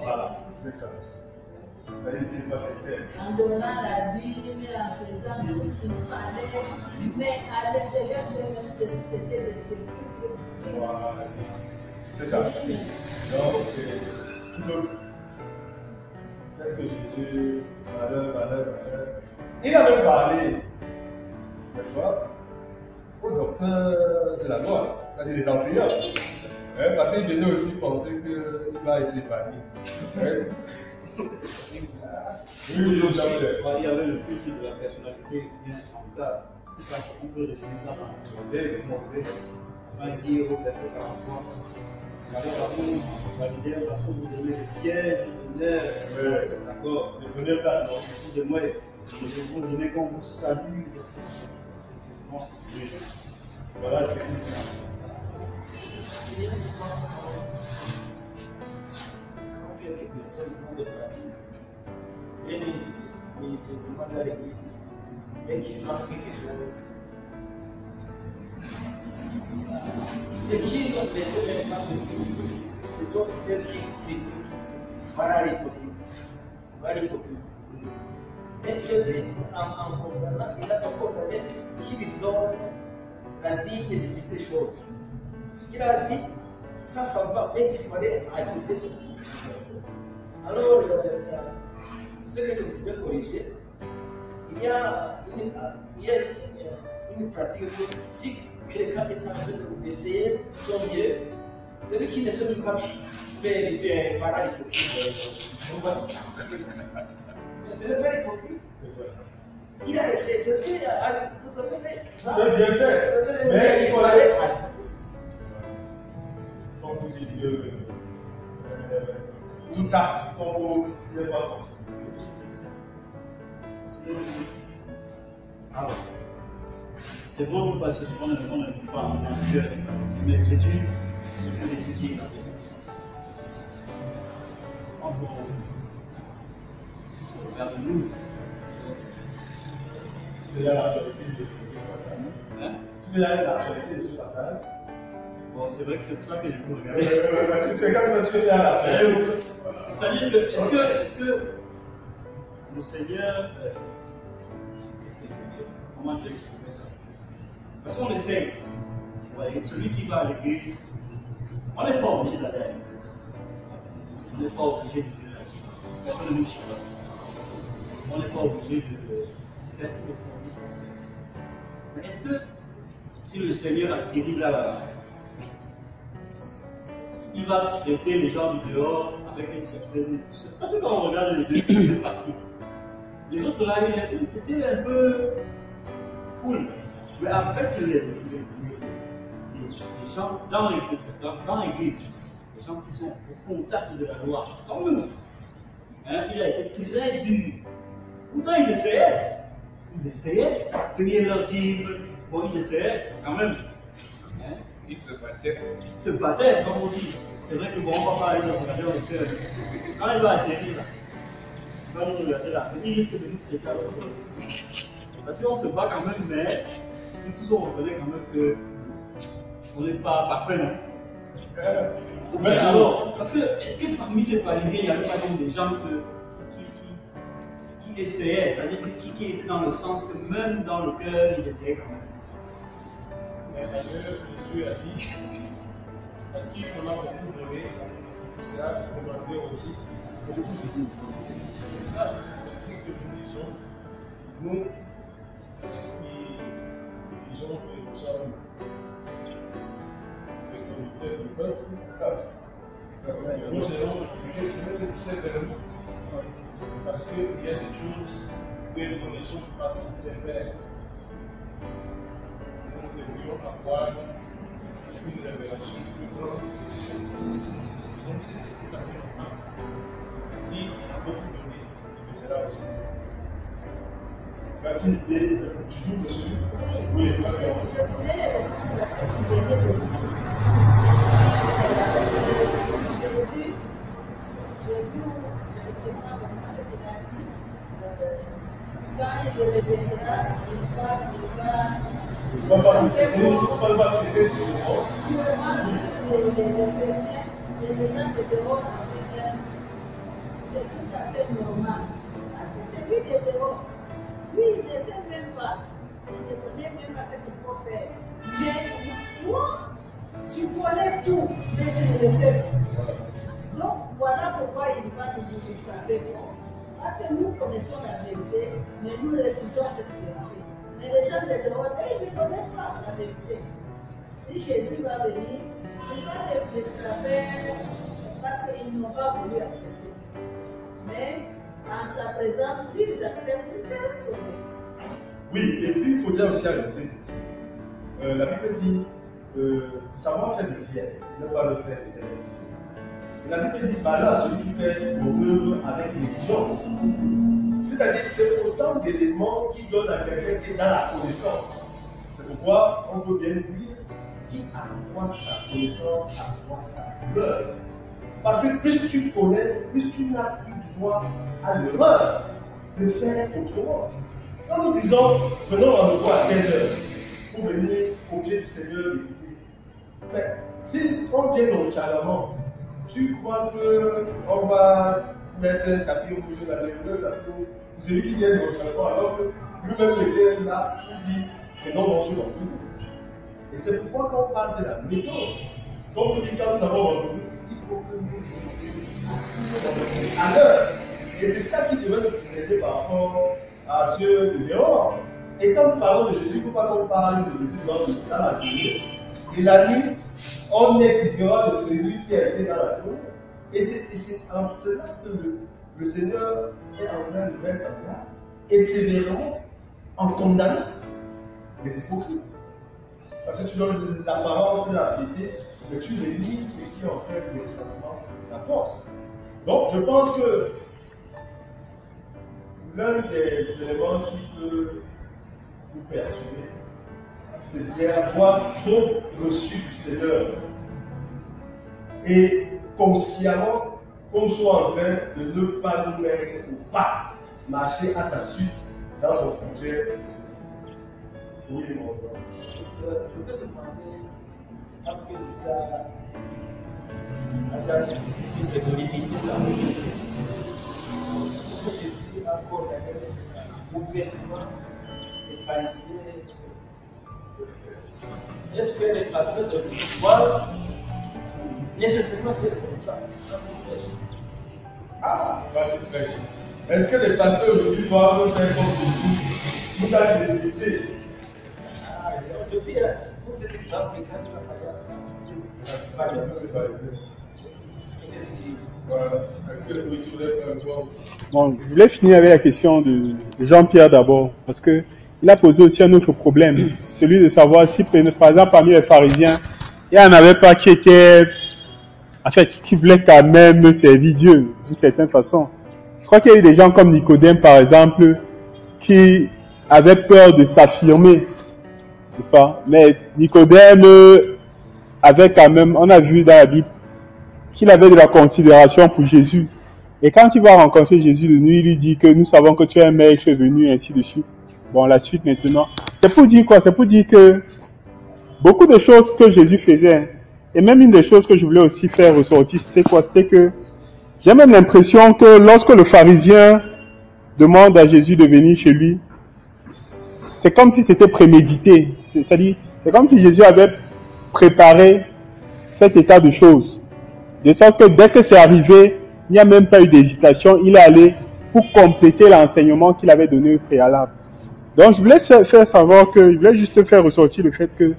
Voilà, c'est ça. Ça y est, pas sincère. En donnant la dîme, en faisant tout ce qu'il fallait, mais à l'intérieur de même, c'était resté. Voilà. C'est ça. Donc, c'est tout autre. Qu'est-ce que Jésus, valeur. Il a même parlé, n'est-ce pas, aux docteurs de la loi, c'est-à-dire les enseignants. Parce qu'il venait aussi penser qu'il va être banni. Il y avait le culte de la personnalité insurmontable. Ça, on peut résumer ça dans le mauvais. On va dire au verset 43. Validez parce que vous aimez le siège, l'honneur, d'accord, les premières places, excusez-moi, vous aimez qu'on vous salue, voilà, c'est ça. Quand quelques personnes font des pratiques, religieusement dans l'église, et qu'il manque quelque chose, ce qui ne laisse même pas ce sont eux qui critiquent. Voilà l'hypocrite. Et Jésus, en condamnant, il a pas condamné qui lui donne la vie et de toutes choses. Il a dit, ça va, mais il fallait ajouter ceci. Alors, ce que je voudrais corriger, il y a une pratique que si quelqu'un est en train d'essayer son mieux, celui qui ne sait même pas faire voilà l'hypocrite. C'est pas hypocrite. Il a essayé, vous avez fait ça. C'est bien fait. Mais il fallait ajouter ceci. Comme vous dites, tout acte qu'on pose n'est pas possible. Alors, c'est bon parce que souvent on ne peut pas en cœur, mais Jésus, ce que Jésus dit, regardez-nous. Tu as l'actualité de ce passage. Tu as l'actualité de ce passage. Bon, c'est vrai que c'est pour ça que je peux regarder. Si tu regardes, tu as l'actualité. C'est-à-dire que, est-ce que le Seigneur, comment je vais exprimer ça? Parce qu'on essaye. Vous voyez, celui qui va à l'église, on n'est pas obligé d'aller à l'église. On n'est pas obligé de venir à l'église. Personne ne nous suit. On n'est pas obligé de faire tous les services qu'on fait. Mais est-ce que si le Seigneur a guéri là, il va traiter les gens du dehors avec une certaine. Parce que quand on regarde les deux parties, les autres là, c'était un peu cool. Mais avec les gens dans l'église, les gens qui sont au contact de la loi, comme nous, il a été très dur. Pourtant, ils essayaient de payer leur dîme. Bon, ils essayaient quand même. Ils se battaient. Se battaient, comme on dit. C'est vrai que bon, on va pas aller regarder dans le cœur. Quand il va atterrir là, il va nous regarder là, il risque de nous traiter à l'autre. Parce qu'on se bat quand même, mais nous tous on reconnaît quand même qu'on n'est pas parfait, non? Mais alors, parce que, est-ce que parmi ces pharisiens, il n'y avait pas donc des gens qui essayaient, c'est-à-dire qui étaient dans le sens que même dans le cœur, ils essayaient quand même? Mais d'ailleurs, Jésus a dit, à qui on a beaucoup donné, cela demandé aussi beaucoup de. C'est ça, c'est ce que nous disons, nous qui disons que nous sommes les conducteurs du peuple, nous allons juger sévèrement parce qu'il y a des choses que nous ne sommes pas censés faire. Nous devrions avoir une révélation plus grande. Donc c'est tout à fait normal. Il a beaucoup donné, il le sera aussi. Merci. Et toujours monsieur. Oui, merci. Jésus, récemment, ce qu'il a dit, quand il reviendra, il va pas citer tout le monde. Sûrement, les chrétiens, les gens de dehors avec c'est tout à fait normal. Parce que c'est lui de dehors. Lui, il ne sait même pas. Il ne connaît même pas ce qu'il faut faire. Mais toi, tu connais tout, mais tu ne le fais pas. Donc, voilà pourquoi il va nous frapper fort. Parce que nous connaissons la vérité, mais nous refusons cette vérité. Mais les gens de dehors, ils ne connaissent pas la vérité. Si Jésus va venir, il va les frapper parce qu'ils n'ont pas voulu accepter. Mais en sa présence, s'ils acceptent, ils seront sauvés. Oui, et puis il faut dire aussi ajouter ceci. La Bible dit savoir faire le bien, ne pas le faire bien. La Bible dit malheur à celui qui fait mon œuvre avec négligence. C'est-à-dire c'est autant d'éléments qui donnent à quelqu'un qui est dans la connaissance. C'est pourquoi on peut bien dire qui accroît sa connaissance, accroît sa douleur. Parce que plus tu connais, plus tu n'as plus droit à l'erreur de faire autrement. Quand nous disons venons rendez-vous à 16h pour venir au pied du Seigneur d'écouter. Mais si on vient nonchalamment, tu crois qu'on va mettre un tapis rouge dans les tapis rouge, c'est lui qui vient nonchalamment alors que lui-même il est là, il dit que non, non, je suis dans tout. Et c'est pourquoi quand on parle de la méthode, quand on dit quand nous avons rendez-vous, il faut que nous à l'heure. Et c'est ça qui devrait nous distinguer par rapport à ceux de dehors. Et quand nous parlons de Jésus, il ne faut pas qu'on parle de Jésus dans la journée. Et la nuit, on est différent de celui qui a été dans la journée. Et c'est en cela que le Seigneur est en train de mettre en place et sévèrement en condamnant les hypocrites. Parce que tu donnes l'apparence et la piété, mais tu élimines ce qui en fait véritablement la force. Donc je pense que l'un des éléments qui peut nous perturber, c'est d'avoir trop reçu du Seigneur. Et consciemment, qu'on soit en train de ne pas nous mettre ou pas marcher à sa suite dans son projet de ceci. Oui, mon frère. Je peux demander, parce que déjà, la place est difficile de limiter dans ce que Jésus a accordé ouvertement les pharisiens. Est-ce que les pasteurs doivent nécessairement faire comme ça dans une prêche? Ah, vas-y, prêche. Est-ce que les pasteurs aujourd'hui doivent faire comme Jésus nous a délimité? Je dis, pour cet exemple, quand tu as parlé, c'est ce qui. Voilà. Est-ce que oui, tu voulais faire un tour? Bon, je voulais finir avec la question de Jean-Pierre d'abord, parce que il a posé aussi un autre problème, celui de savoir si, par exemple, parmi les pharisiens, il n'y en avait pas qui étaient, en fait, qui voulaient quand même servir Dieu, d'une certaine façon. Je crois qu'il y a eu des gens comme Nicodème, par exemple, qui avaient peur de s'affirmer, n'est-ce pas? Mais Nicodème avait quand même, on a vu dans la Bible, qu'il avait de la considération pour Jésus. Et quand il va rencontrer Jésus de nuit, il lui dit que nous savons que tu es un maître venu, ainsi de suite. Bon, la suite maintenant. C'est pour dire quoi? C'est pour dire que beaucoup de choses que Jésus faisait, et même une des choses que je voulais aussi faire ressortir, c'était quoi? C'était que j'ai même l'impression que lorsque le pharisien demande à Jésus de venir chez lui, c'est comme si c'était prémédité. C'est-à-dire, c'est comme si Jésus avait préparé cet état de choses. De sorte que dès que c'est arrivé, il n'y a même pas eu d'hésitation. Il est allé pour compléter l'enseignement qu'il avait donné au préalable. Donc, je voulais faire savoir que, je voulais juste faire ressortir le fait que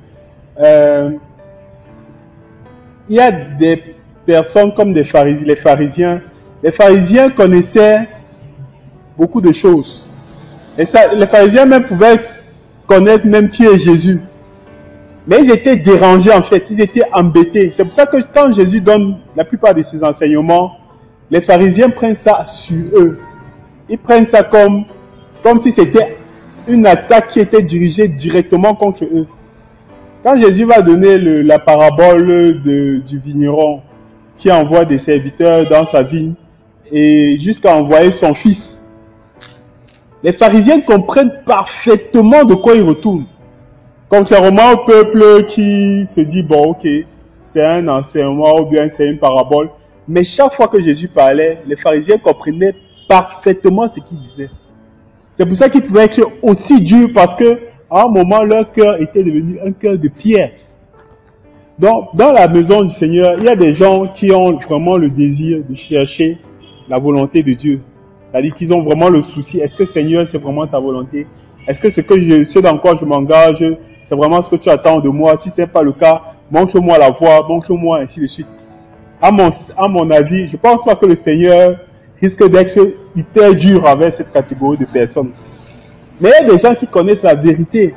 il y a des personnes comme les pharisiens. Les pharisiens connaissaient beaucoup de choses. Et ça, les pharisiens même pouvaient connaître même qui est Jésus. Mais ils étaient dérangés en fait, ils étaient embêtés. C'est pour ça que quand Jésus donne la plupart de ses enseignements, les pharisiens prennent ça sur eux. Ils prennent ça comme si c'était une attaque qui était dirigée directement contre eux. Quand Jésus va donner la parabole du vigneron qui envoie des serviteurs dans sa vigne et jusqu'à envoyer son fils, les pharisiens comprennent parfaitement de quoi il retourne. Contrairement au peuple qui se dit, bon, ok, c'est un enseignement ou bien c'est une parabole. Mais chaque fois que Jésus parlait, les pharisiens comprenaient parfaitement ce qu'il disait. C'est pour ça qu'ils pouvaient être aussi durs, parce que à un moment, leur cœur était devenu un cœur de pierre. Donc, dans la maison du Seigneur, il y a des gens qui ont vraiment le désir de chercher la volonté de Dieu. C'est-à-dire qu'ils ont vraiment le souci. Est-ce que Seigneur, c'est vraiment ta volonté? Est-ce que ce dans quoi je m'engage, c'est vraiment ce que tu attends de moi? Si ce n'est pas le cas, montre-moi la voie, montre-moi, ainsi de suite. À mon avis, je pense pas que le Seigneur risque d'être hyper dur avec cette catégorie de personnes. Mais il y a des gens qui connaissent la vérité.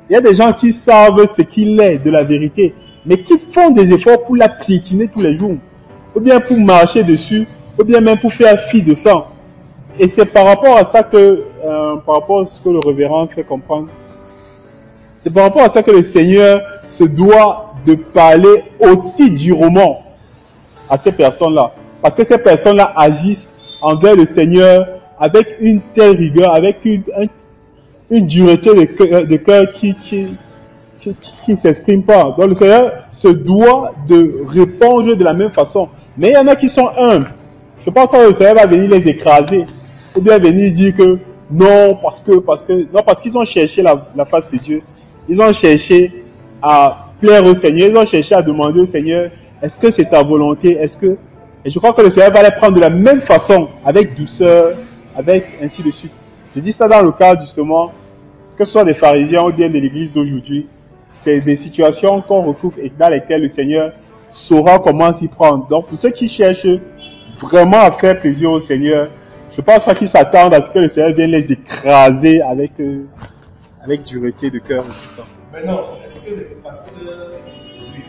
Il y a des gens qui savent ce qu'il est de la vérité, mais qui font des efforts pour la piétiner tous les jours, ou bien pour marcher dessus, ou bien même pour faire fi de sang. Et c'est par rapport à ça que, par rapport à ce que le révérend fait comprendre, c'est par rapport à ça que le Seigneur se doit de parler aussi durement à ces personnes-là. Parce que ces personnes-là agissent envers le Seigneur avec une telle rigueur, avec une dureté de cœur qui s'exprime pas. Donc le Seigneur se doit de répondre de la même façon. Mais il y en a qui sont humbles. Je ne sais pas quand le Seigneur va venir les écraser, ou bien venir dire que non, parce qu'ils ont cherché la face de Dieu. Ils ont cherché à plaire au Seigneur, ils ont cherché à demander au Seigneur, est-ce que c'est ta volonté, et je crois que le Seigneur va les prendre de la même façon, avec douceur, avec ainsi de suite. Je dis ça dans le cadre justement, que ce soit des pharisiens ou bien de l'église d'aujourd'hui, c'est des situations qu'on retrouve et dans lesquelles le Seigneur saura comment s'y prendre. Donc pour ceux qui cherchent vraiment à faire plaisir au Seigneur, je ne pense pas qu'ils s'attendent à ce que le Seigneur vienne les écraser avec dureté de cœur et tout ça. Maintenant, est-ce que les pasteurs aujourd'hui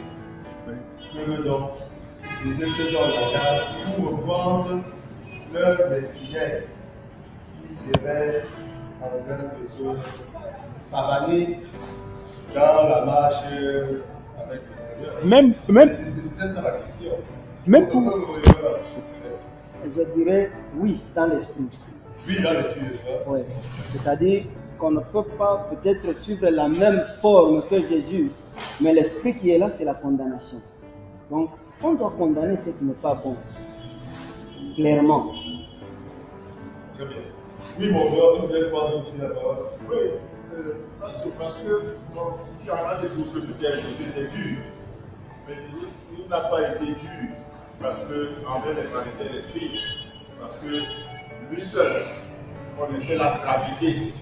peuvent donc utiliser ce genre d'engagement pour revendre l'œuvre des fidèles qui seraient en train de se pavaner dans la marche avec le Seigneur? C'était ça la question. Même pour... Je dirais oui, dans l'esprit. Oui, dans l'esprit, oui. C'est-à-dire qu'on ne peut pas peut-être suivre la même forme que Jésus, mais l'esprit qui est là, c'est la condamnation. Donc, on doit condamner ce qui n'est pas bon. Clairement. Très bien. Oui, mon frère, tu voulais prendre aussi la parole. Oui, parce que bon, il y en a des groupes de Pierre Jésus était dur, mais il n'a pas été dur parce que envers les pharisiens l'esprit, parce que lui seul connaissait la gravité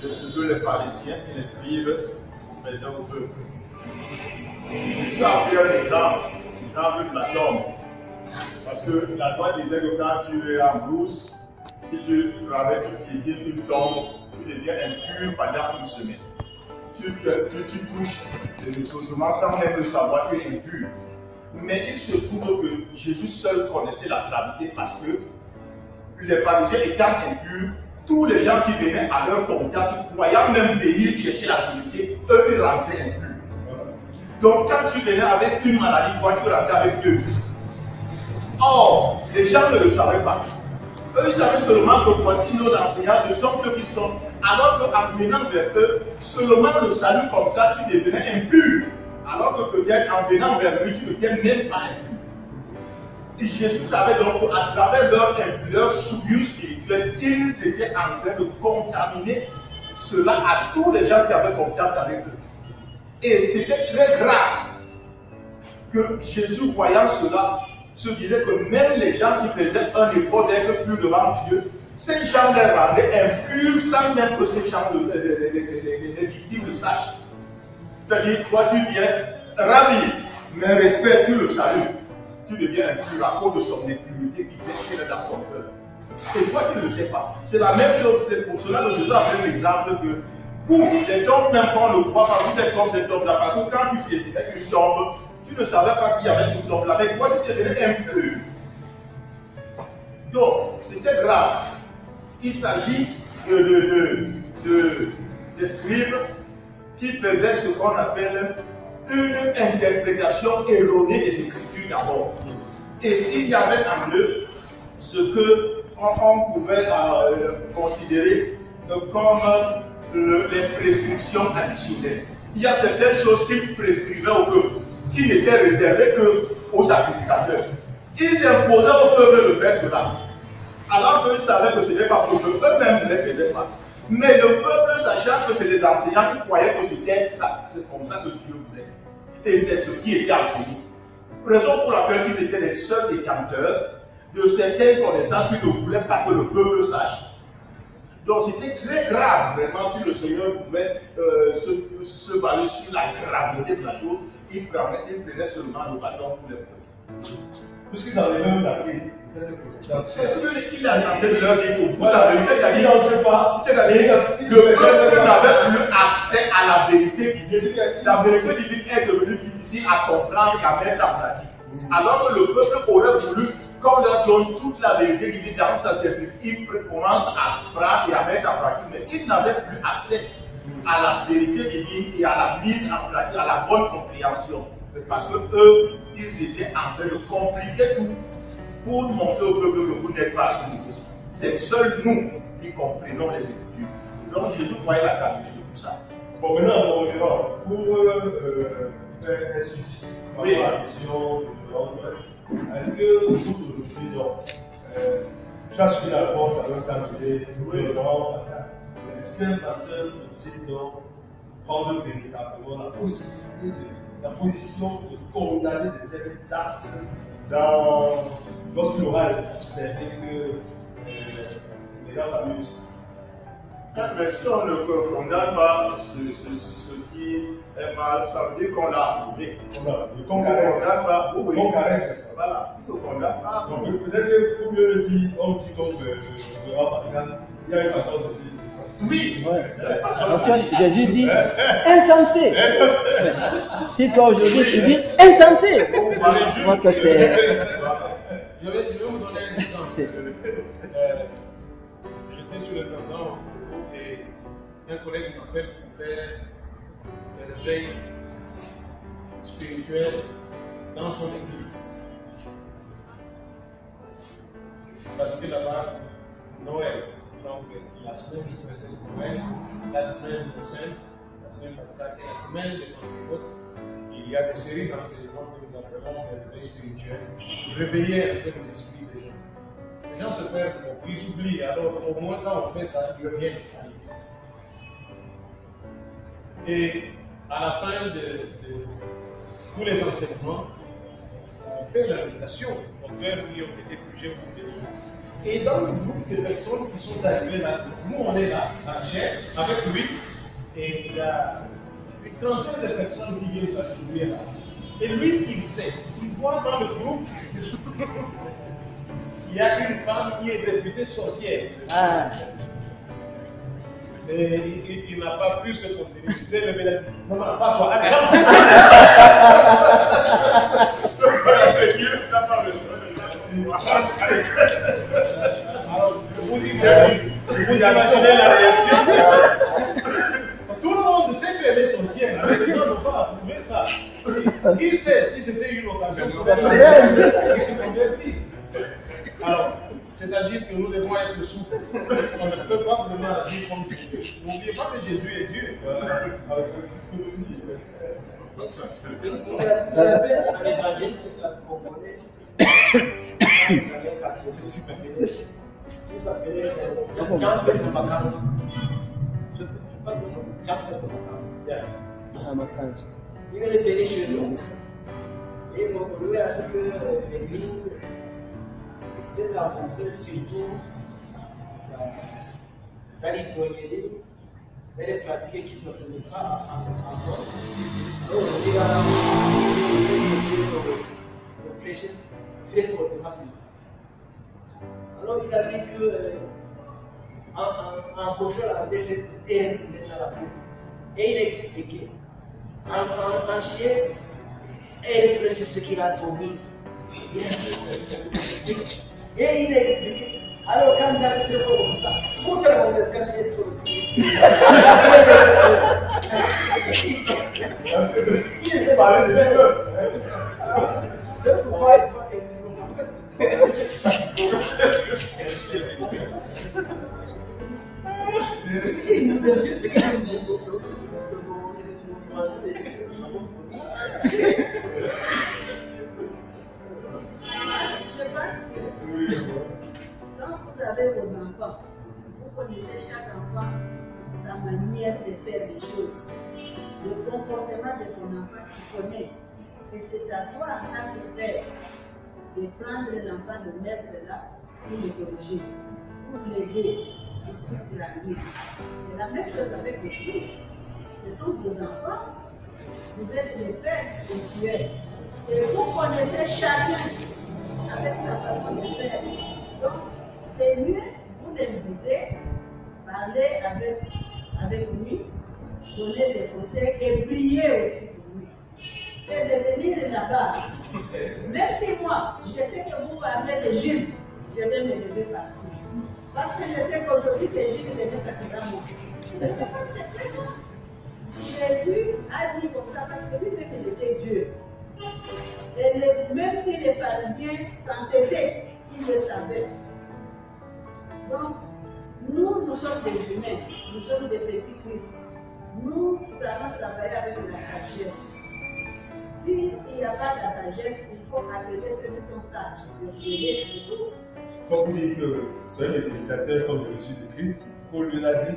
de ce que les pharisiens et les scribes faisaient au peuple. Il a pris un exemple de la tombe, parce que la loi disait que quand tu es en brousse, si tu travailles, tu piétines une tombe, tu deviens impur pendant une semaine. Tu touches les ressourcements sans même le savoir, tu es impur. Mais il se trouve que Jésus seul connaissait la gravité parce que les pharisiens étant impurs, tous les gens qui venaient à leur contact, croyant même venir chercher la pureté, eux ils rentraient impurs. Donc quand tu venais avec une maladie, toi tu rentrais avec deux. Or, les gens ne le savaient pas. Eux, ils savaient seulement que voici nos enseignants, ce sont ceux qui sont. Alors qu'en venant vers eux, seulement le salut comme ça, tu devenais impur. Alors que peut-être en venant vers lui, tu ne deviens même pas impur. Et Jésus savait donc qu'à travers leur souillure spirituelle, ils étaient en train de contaminer cela à tous les gens qui avaient contact avec eux. Et c'était très grave que Jésus, voyant cela, se disait que même les gens qui faisaient un effort d'être plus devant Dieu, ces gens les rendaient impurs sans même que ces gens, les victimes le sachent. C'est-à-dire, toi tu viens ravi, mais respect, tu le salues. Tu deviens impur à cause de son impureté qui est dans son cœur. Et toi, tu ne le sais pas. C'est la même chose, c'est pour cela que je dois prendre l'exemple que vous, cet homme, même quand on ne le croit pas, vous êtes comme cet homme-là, parce que quand tu piétinais une tombe, tu ne savais pas qu'il y avait une tombe là, avec toi, tu devenais impur. Donc, c'était grave. Il s'agit de scribes qui faisaient ce qu'on appelle une interprétation erronée des Écritures d'abord. Et il y avait en eux ce que on pouvait considérer comme les prescriptions additionnelles. Il y a certaines choses qu'ils prescrivaient au peuple, qui n'étaient réservées qu'aux sacrificateurs. Ils imposaient au peuple de faire cela. Alors qu'ils savaient que ce n'était pas pour eux, eux-mêmes ne les faisaient pas. Mais le peuple, sachant que c'est des enseignants, ils croyaient que c'était ça. C'est comme ça que Dieu voulait. Et c'est ce qui était enseigné. Raison pour laquelle ils étaient les seuls détenteurs de certaines connaissances qu'ils ne voulaient pas que le peuple sache. Donc c'était très grave, vraiment, si le Seigneur pouvait se baser sur la gravité de la chose, il prenait seulement le bâton pour les peuples. Puisqu'ils avaient même la clé. C'est ce qu'il a tenté de leur dire au bout de la vérité, c'est-à-dire le peuple n'avait plus accès à la vérité divine. La vérité divine est devenue difficile à comprendre et à mettre en pratique. Alors que le peuple aurait voulu qu'on leur donne toute la vérité divine dans sa service. Ils commencent à prendre et à mettre en pratique, mais ils n'avaient plus accès à la vérité divine et à la mise en pratique, à la bonne compréhension. C'est parce que eux, ils étaient en train de compliquer tout pour montrer au peuple que vous n'êtes pas à ce niveau-ci. C'est seuls nous qui comprenons les Écritures. Donc Jésus voyait la gravité de tout ça. Bon, maintenant, on reviendra. Pour faire un suivi par rapport à la question de l'ordre, est-ce que vous, aujourd'hui, tu as suivi la porte avec un calendrier, est-ce qu'un pasteur peut-il donc prendre véritablement la possibilité la position de condamner de tels actes lorsqu'il aura observé que les gens s'amusent? Mais si on ne condamne pas ce qui est mal, ça veut dire qu'on l'a approuvé. On ne condamne pas. Oui. On caresse. Voilà. On ne condamne pas. Peut-être que pour mieux le dire, on dit comme le roi Pascal, il y a une façon de dire. Oui. Parce que Jésus dit insensé. Si toi aujourd'hui tu dis insensé, je vois que c'est. Je vais vous donner un exemple. J'étais sur le terrain et un collègue m'appelle pour faire le réveil spirituel dans son église. Parce que là-bas, Noël, donc la semaine qui précède Noël, la semaine de Sainte, la semaine pascale et la semaine de Pentecôte, il y a des séries d'enseignements que nous appelons le réveil spirituel, réveiller un peu les esprits des gens. Les gens se perdent, ils oublient, alors au moins quand on fait ça, ils reviennent à l'église. Et à la fin de tous les enseignements, on fait l'invitation aux cœurs qui ont été touchés pour venir. Et dans le groupe de personnes qui sont arrivées là, nous on est là, à chair, avec lui, et il y a une trentaine de personnes qui viennent s'associer là. Et lui, il sait, il voit dans le groupe, il y a une femme qui est réputée sorcière. Ah. Et il n'a pas pu se contenir. Il s'est levé. Non, pas toi. Alors, vous imaginez la réaction. Tout le monde sait qu'elle est sorcière. Les gens n'ont pas approuvé ça. Qui sait si c'était une occasion pour il se convertit. Alors, c'est-à-dire que nous devons être souples. On ne peut pas vraiment agir comme Dieu. N'oubliez pas que Jésus est Dieu. Il y avait un évangéliste congolais. C'est super. Il s'appelait Jean Pesamakanzo. Je pense que c'est Jean Pesamakanzo. Il est venu chez nous. Et lui a dit que l'église s'est avancée surtout dans les poignées, dans les pratiques qu'il ne faisait pas encore. Alors il a essayé de prêcher très fortement sur ça. Alors il a dit que un cochon avait cette air dans la peau. Et il a expliqué. Un chien, c'est ce qu'il a promis. Et il a expliqué. Alors quand il a fait comme ça, toute la conversation est sur le pied. C'est pourquoi il nous insulte. Je pense que quand vous avez vos enfants, vous connaissez chaque enfant sa manière de faire les choses. Le comportement de ton enfant, tu connais. Et c'est à toi, en tant que père, de prendre l'enfant, de mettre là, pour le corriger, pour l'aider, et puisse grandir. C'est la même chose avec le Christ. Ce sont vos enfants. Vous êtes les pères spirituels. Et vous connaissez chacun avec sa façon de faire. Donc, c'est mieux vous l'inviter, parler avec lui, donner des conseils et prier aussi pour lui. Et de venir là-bas. Même si moi, je sais que vous parlez de Jules, je vais me lever partir. Parce que je sais qu'aujourd'hui, c'est Jules, demain, ça sera moi. C'est très ça. Jésus a dit comme ça parce que lui-même, il était Dieu. Et même si les pharisiens s'entêtaient, ils le savaient. Donc, nous sommes des humains, nous sommes des petits Christ. Nous allons travailler avec la sagesse. S'il n'y a pas de sagesse, il faut appeler ceux qui sont sages. Quand vous dites que soyez les imitateurs comme Jésus de Christ, Paul lui l'a dit,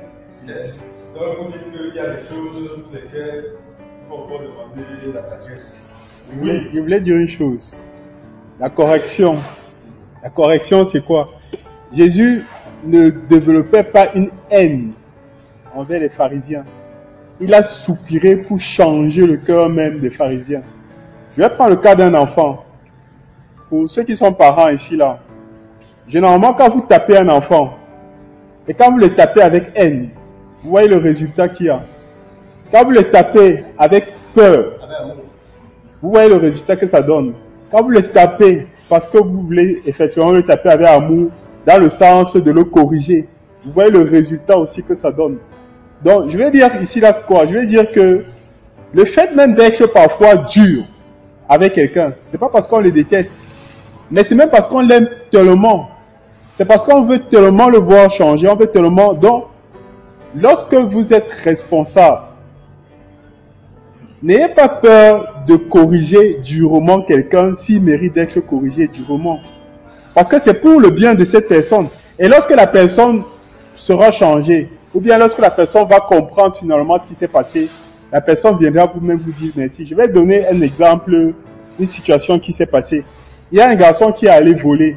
donc vous dites qu'il y a des choses pour lesquelles il faut encore demander la sagesse. Je voulais dire une chose. La correction. La correction, c'est quoi? Jésus ne développait pas une haine envers les pharisiens. Il a soupiré pour changer le cœur même des pharisiens. Je vais prendre le cas d'un enfant. Pour ceux qui sont parents ici, là. Généralement, quand vous tapez un enfant, et quand vous le tapez avec haine, vous voyez le résultat qu'il y a. Quand vous le tapez avec peur, vous voyez le résultat que ça donne. Quand vous le tapez parce que vous voulez effectivement le taper avec amour, dans le sens de le corriger, vous voyez le résultat aussi que ça donne. Donc, je vais dire ici là quoi? Je vais dire que le fait même d'être parfois dur avec quelqu'un, c'est pas parce qu'on le déteste, mais c'est même parce qu'on l'aime tellement. C'est parce qu'on veut tellement le voir changer, on veut tellement. Donc, lorsque vous êtes responsable, n'ayez pas peur de corriger durement quelqu'un s'il mérite d'être corrigé durement. Parce que c'est pour le bien de cette personne. Et lorsque la personne sera changée, ou bien lorsque la personne va comprendre finalement ce qui s'est passé, la personne viendra vous-même vous dire merci. Je vais donner un exemple, une situation qui s'est passée. Il y a un garçon qui est allé voler.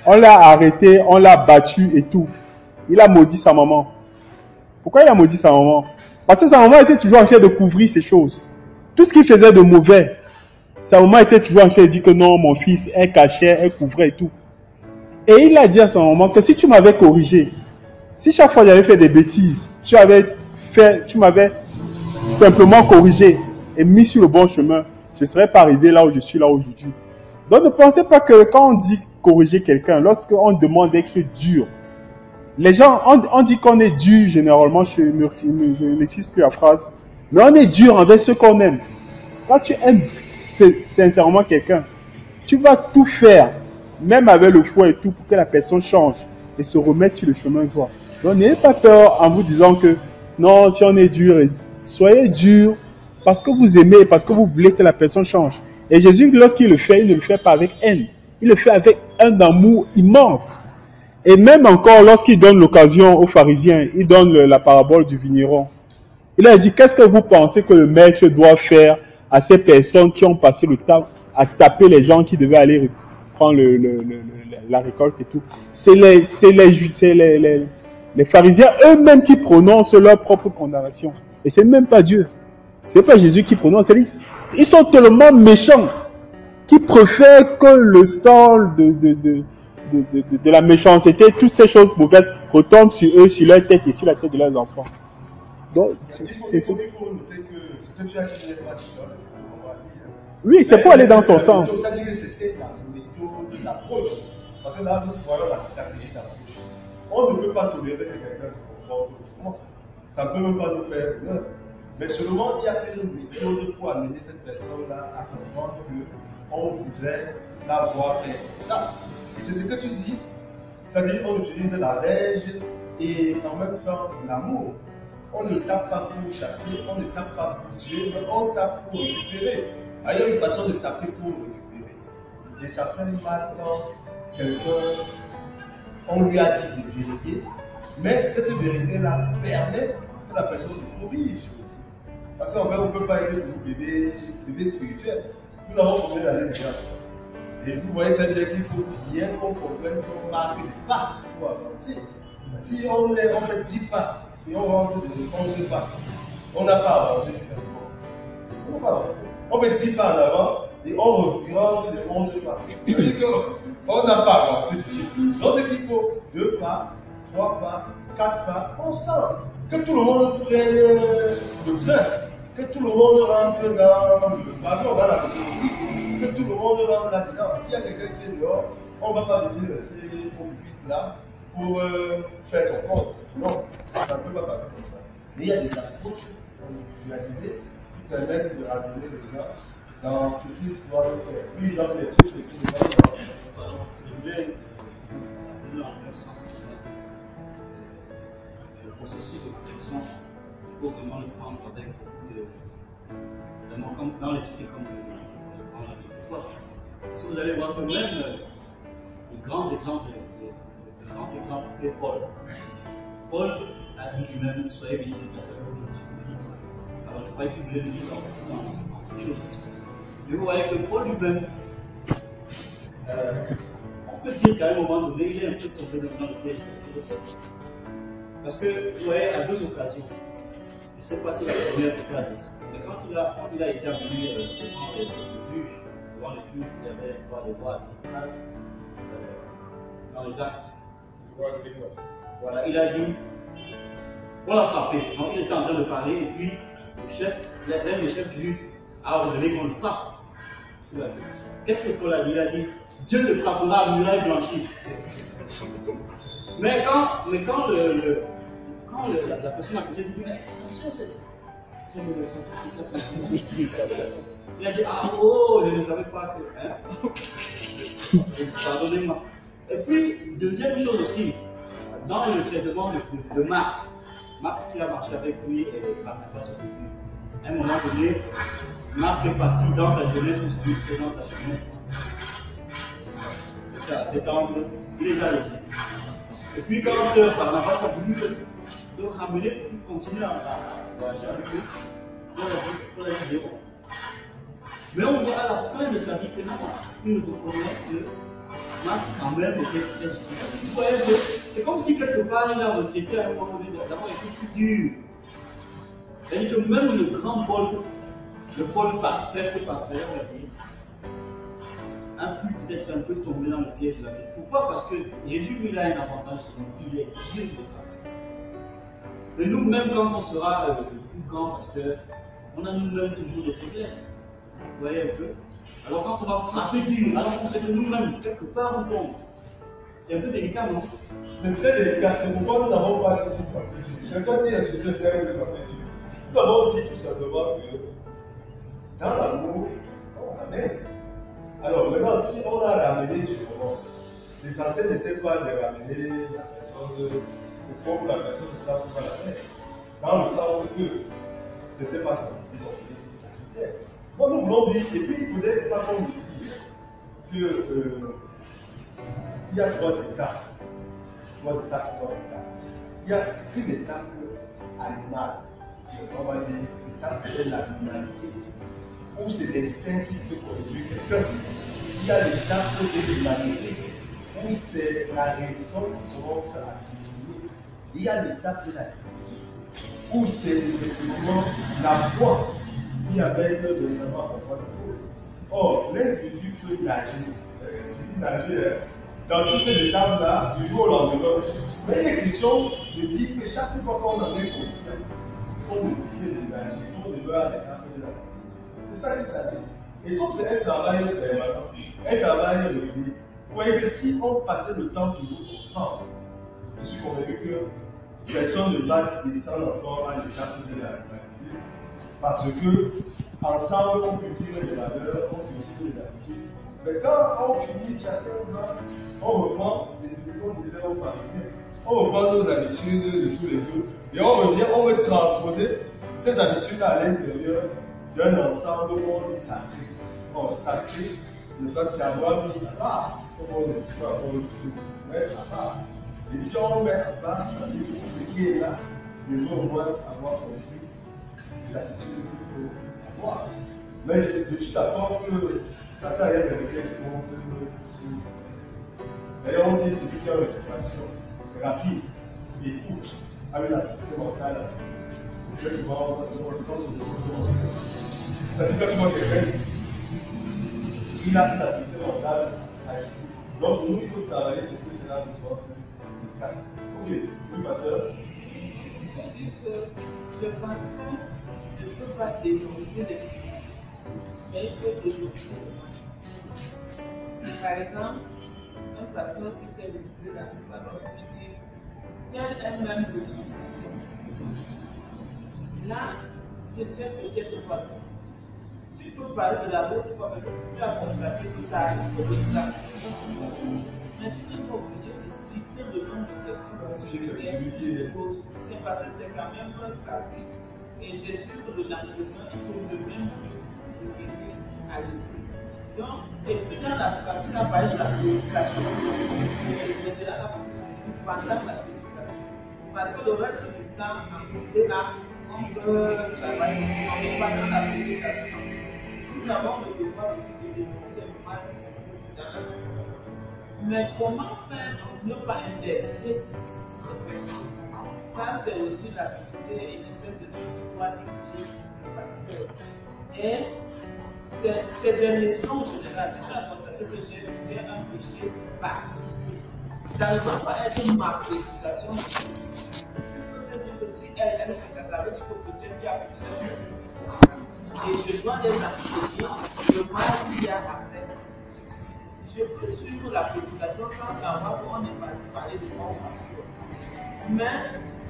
On l'a arrêté, on l'a battu et tout. Il a maudit sa maman. Pourquoi il a maudit sa maman? Parce que sa maman était toujours en train de couvrir ces choses. Tout ce qu'il faisait de mauvais, sa maman était toujours en train de dire que non, mon fils, elle cachait, elle couvrait et tout. Et il a dit à sa maman que si tu m'avais corrigé, si chaque fois j'avais fait des bêtises, tu m'avais simplement corrigé et mis sur le bon chemin, je ne serais pas arrivé là où je suis là aujourd'hui. Donc ne pensez pas que quand on dit corriger quelqu'un, lorsqu'on demande d'être dur, les gens, on dit qu'on est dur généralement, je n'excuse plus la phrase, mais on est dur envers ceux qu'on aime. Quand tu aimes sincèrement quelqu'un, tu vas tout faire, même avec le fouet et tout, pour que la personne change et se remette sur le chemin droit. Donc n'ayez pas peur en vous disant que non, si on est dur, soyez dur parce que vous aimez, parce que vous voulez que la personne change. Et Jésus, lorsqu'il le fait, il ne le fait pas avec haine. Il le fait avec un amour immense. Et même encore, lorsqu'il donne l'occasion aux pharisiens, il donne la parabole du vigneron. Il a dit, qu'est-ce que vous pensez que le maître doit faire à ces personnes qui ont passé le temps à taper les gens qui devaient aller prendre la récolte et tout? C'est les pharisiens eux-mêmes qui prononcent leur propre condamnation. Et c'est même pas Dieu. C'est pas Jésus qui prononce. Ils sont tellement méchants qu'ils préfèrent que le sang de la méchanceté, toutes ces choses mauvaises retombent sur eux, sur leur tête et sur la tête de leurs enfants. Donc, Il faut noter que ce que tu as dit n'est pas différent de ce qu'on va dire. oui, c'est pour aller dans son sens. C'est-à-dire que c'était la méthode, l'approche. Parce que là, nous voyons la stratégie d'approche. On ne peut pas tolérer que quelqu'un se comporte autrement. Ça ne peut même pas nous faire honneur. Mais seulement, il y a une méthode pour amener cette personne-là à comprendre qu'on voudrait la voir faire comme ça. Et c'est ce que tu dis. C'est-à-dire qu'on utilise la verge et en même temps l'amour. On ne tape pas pour chasser, on ne tape pas pour tuer, mais on tape pour récupérer. Il y a une façon de taper pour récupérer. Et ça fait mal quand quelqu'un, on lui a dit des vérités, mais cette vérité-là permet que la personne se corrige aussi. Parce qu'en fait, on ne peut pas être toujours bébé spirituel. Nous avons trouvé la ligne déjà. Et vous voyez très bien qu'il faut bien qu'on comprenne qu'on marque des pas pour avancer. Si on fait 10 pas, et on rentre de 11 pas. On n'a pas avancé finalement. On n'a pas avancé. On met 10 pas en avant et on rentre de 11 pas. C'est-à-dire qu'on n'a pas avancé. Donc c'est qu'il faut 2 pas, 3 pas, 4 pas. On sent que tout le monde prenne le train, que tout le monde rentre dans le wagon, dans la locomotive, que tout le monde rentre là-dedans. S'il y a quelqu'un qui est dehors, on ne va pas venir rester au pupitre là pour faire son compte. Non, ça ne peut pas passer comme ça. Mais il y a des approches individualisées qui permettent de ramener les gens dans ce qu'ils doivent faire. Puis, dans les trucs et tout, je voulais donner en un sens le processus de protection, il faut vraiment le prendre avec beaucoup de comme dans l'esprit comme dans la vie. Pourquoi? Si vous allez voir que même les grands exemples, est Paul. Paul a dit lui-même, soyez vigilants de Christ. Alors je croyais qu'il voulait le dire dans quelque chose. Mais vous voyez que Paul lui-même, on peut dire qu'à un moment donné, il est un peu tombé dans le piège. Parce que vous voyez, à 2 occasions, je ne sais pas si la première c'était à 10, mais quand il a été amené devant le juge, il y avait des droits dans les actes. Voilà, il a dit, on l'a frappé. Donc, il était en train de parler, et puis le chef juge a ordonné qu'on le frappe. Qu'est-ce que Paul a dit? Il a dit, Dieu te frappera à muraille blanchie. Mais quand la personne à côté lui dit, mais attention, c'est le scientifique. Il a dit, ah oh, je ne savais pas que. Pardonnez-moi. Et puis, deuxième chose aussi, dans le traitement de Marc qui a marché avec lui et Barnabas au début, à un moment donné, Marc est parti dans sa jeunesse et dans sa jeunesse. C'est ça, cet angle, il les a laissés. Et puis quand Barnabas a voulu le ramener pour qu'il continue à voyager avec eux, on l'a dit zéro. Mais on voit à la fin de sa vie que non, il nous reconnaît que Marc quand même était très difficile. Vous voyez que c'est comme si quelque part il a regretté à un moment donné d'avoir été si dur. C'est-à-dire que même le grand Paul, le Paul presque parfait, on va dire, a pu peut-être un peu tomber dans le piège de la vie. Pourquoi? Parce que Jésus, lui, il a un avantage, il est Dieu de parfait. Mais nous-mêmes, quand on sera le plus grand pasteur, on a nous-mêmes toujours des faiblesses. Vous voyez un peu? Alors quand on va frapper dur, alors qu'on sait que nous-mêmes, quelque part, on tombe. C'est un peu délicat, non? C'est très délicat. C'est pourquoi nous n'avons pas dit de frapper dur. C'est toi qui as dit de faire de frapper dur. Nous avons dit tout simplement que dans l'amour, on amène. Alors maintenant, si on a ramené du moment, l'essentiel n'était pas de ramener la personne au point où la personne ne savait pas la faire. Dans le sens que c'était pas son sacrifice. Bon, nous voulons dire, et puis il faudrait pas qu'on dise que il y a 3 étapes. 3 étapes. Il y a une étape animale. On va dire l'étape de l'animalité, où c'est l'instinct qui peut conduire quelqu'un. Il y a l'étape de l'humanité, où c'est la raison qui commence à diminuer. Il y a l'étape de la discipline, où c'est effectivement la foi qui amène le raisonnement à comprendre les choses. Or, l'individu peut nager. Je dis nager, dans toutes ces étapes-là, du jour au lendemain. Mais il est question de dire que chaque fois qu'on en est conscient, il faut utiliser l'énergie, il faut devoir aller de la vie. C'est ça qui s'agit. Et comme c'est un travail permanent, un travail régulier, vous voyez que si on passait le temps toujours ensemble, je suis convaincu que personne ne va descendre encore à l'étape de la vie. Parce que ensemble, on cultive des valeurs, on cultive des attitudes. Mais quand on finit, on reprend les ce qu'on disait aux Parisiens. On reprend nos habitudes de tous les jours. Et on revient, on veut transposer ces habitudes à l'intérieur d'un ensemble où on est sacré. On est sacré, ne soit savoir mis à part. Comme on est pas mettre à part. Et si on met à part, ça veut dire que ce qui est là, il faut au moins avoir compris les attitudes qu'il faut avoir. Mais je suis d'accord que ça sert à rien de régler le monde. D'ailleurs, on dit que c'est plutôt une expression rapide et courte à une activité mentale. Très souvent, on pense au monde. C'est-à-dire que quand tu vois quelqu'un, il a une activité mentale à agir. Donc, nous, il faut travailler sur que cela ne soit plus calme. Oui, pasteur. C'est-à-dire que le patient ne peut pas dénoncer les discussions, mais il peut dénoncer le patient. Par exemple, un patient qui s'est levé la parole peut dire tel est même le souci. Là, c'était peut-être pas bon. Tu peux parler de la bourse comme tu as constaté que ça risque de là. Mais tu n'es pas obligé de citer le nom de quelqu'un. C'est parce que c'est quand même un sacré. Et c'est sûr que le lendemain, il faut le même revenir à l'église. Donc, et puis dans la parce qu'on a parlé de la purification, et de la purification pendant la purification. Parce que le reste du temps, à côté là, on peut travailler pendant la purification. Nous avons le devoir aussi de dénoncer le mal qui se trouve dans la société. Mais comment faire pour ne pas indexer les personnes? Ça, c'est aussi l'activité et l'essai de ce que doit diriger le pasteur. Et c'est des leçons générales. Tu as constaté que j'ai fait un péché particulier. Ça ne doit pas être ma prédication. Je peux te dire que si elle aime que ça veut dire que peut-être il y a plusieurs. Et je dois les appuyer le mal qu'il y a après. Je peux suivre la prédication sans savoir qu'on n'est pas parler de mon pasteur. Mais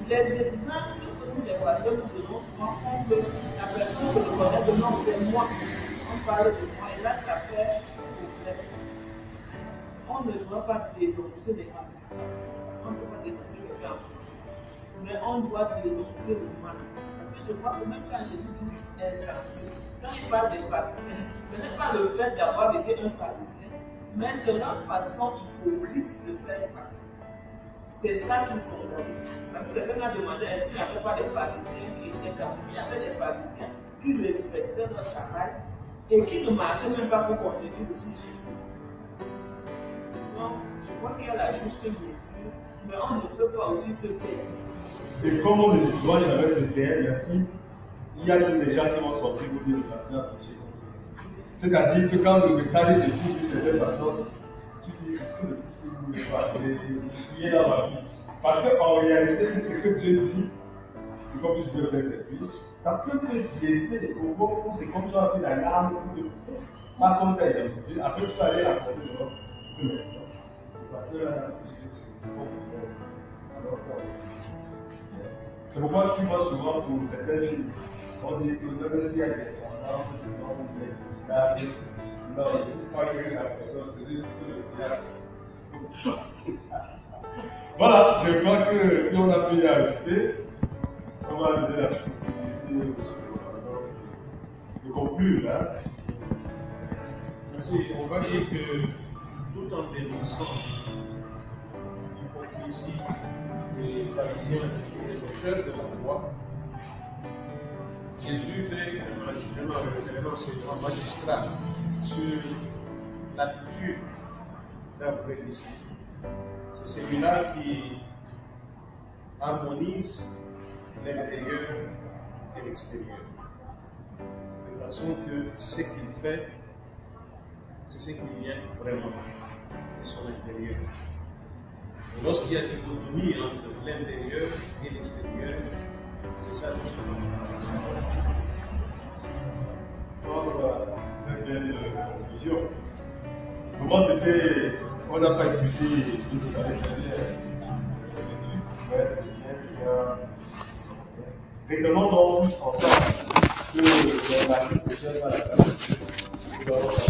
les exemples que nous, les pasteurs, nous donnons souvent font que la personne se reconnaît que non, c'est moi. On parle de moi et là, ça fait problème. On ne doit pas dénoncer les gens. On ne peut pas dénoncer les gens. Mais on doit dénoncer le mal. Parce que je crois que même quand Jésus dit insensé, quand il parle des pharisiens, ce n'est pas le fait d'avoir été un pharisien, mais c'est leur façon hypocrite de faire ça. C'est ça qu'il condamne. Parce que quelqu'un a demandé est-ce qu'il n'y avait pas des pharisiens qui étaient capables. Il y avait des pharisiens qui respectaient leur travail et qui ne marchaient même pas pour continuer de suivre Jésus. Donc, je crois qu'il y a la juste mesure, mais on ne peut pas aussi se taire. Et comme on ne doit jamais se taire, merci, il y a tous les gens qui vont sortir pour dire le pasteur a péché. C'est-à-dire que quand le message est écrit de cette façon, tu dis est-ce que le type s'est voulu pas il est dans ma vie. Parce qu'en réalité, ce que Dieu dit, c'est comme tu dis au Saint-Esprit, ça peut te laisser des propos, c'est comme tu as pris la larme ou de pas comme tu as identifié. Après, tu vas aller raconter de l'autre. Le pasteur a péché sur le c'est pourquoi tu vois souvent pour certains films, on dit que même s'il y a des tendances, des gens ou des villages, non, c'est pas que la personne, c'est juste le théâtre. Voilà, je crois que si on a pu y ajouter, on va donner la possibilité de conclure. Hein? Merci. On va dire que tout en dénonçant l'hypocrisie des pharisiens et des docteurs de la loi, Jésus fait un enseignement magistral sur l'attitude d'un vrai disciple. C'est celui-là qui harmonise l'intérieur et l'extérieur. De façon que ce qu'il fait, c'est ce qu'il vient vraiment. de son intérieur. Et lorsqu'il y a dichotomie entre l'intérieur et l'extérieur, c'est ça justement qui est Très belle conclusion. Pour moi, c'était. On n'a pas épuisé tout ça avec la bière. Ouais, c'est bien. Retenons donc tous ensemble que la vie peut-être pas la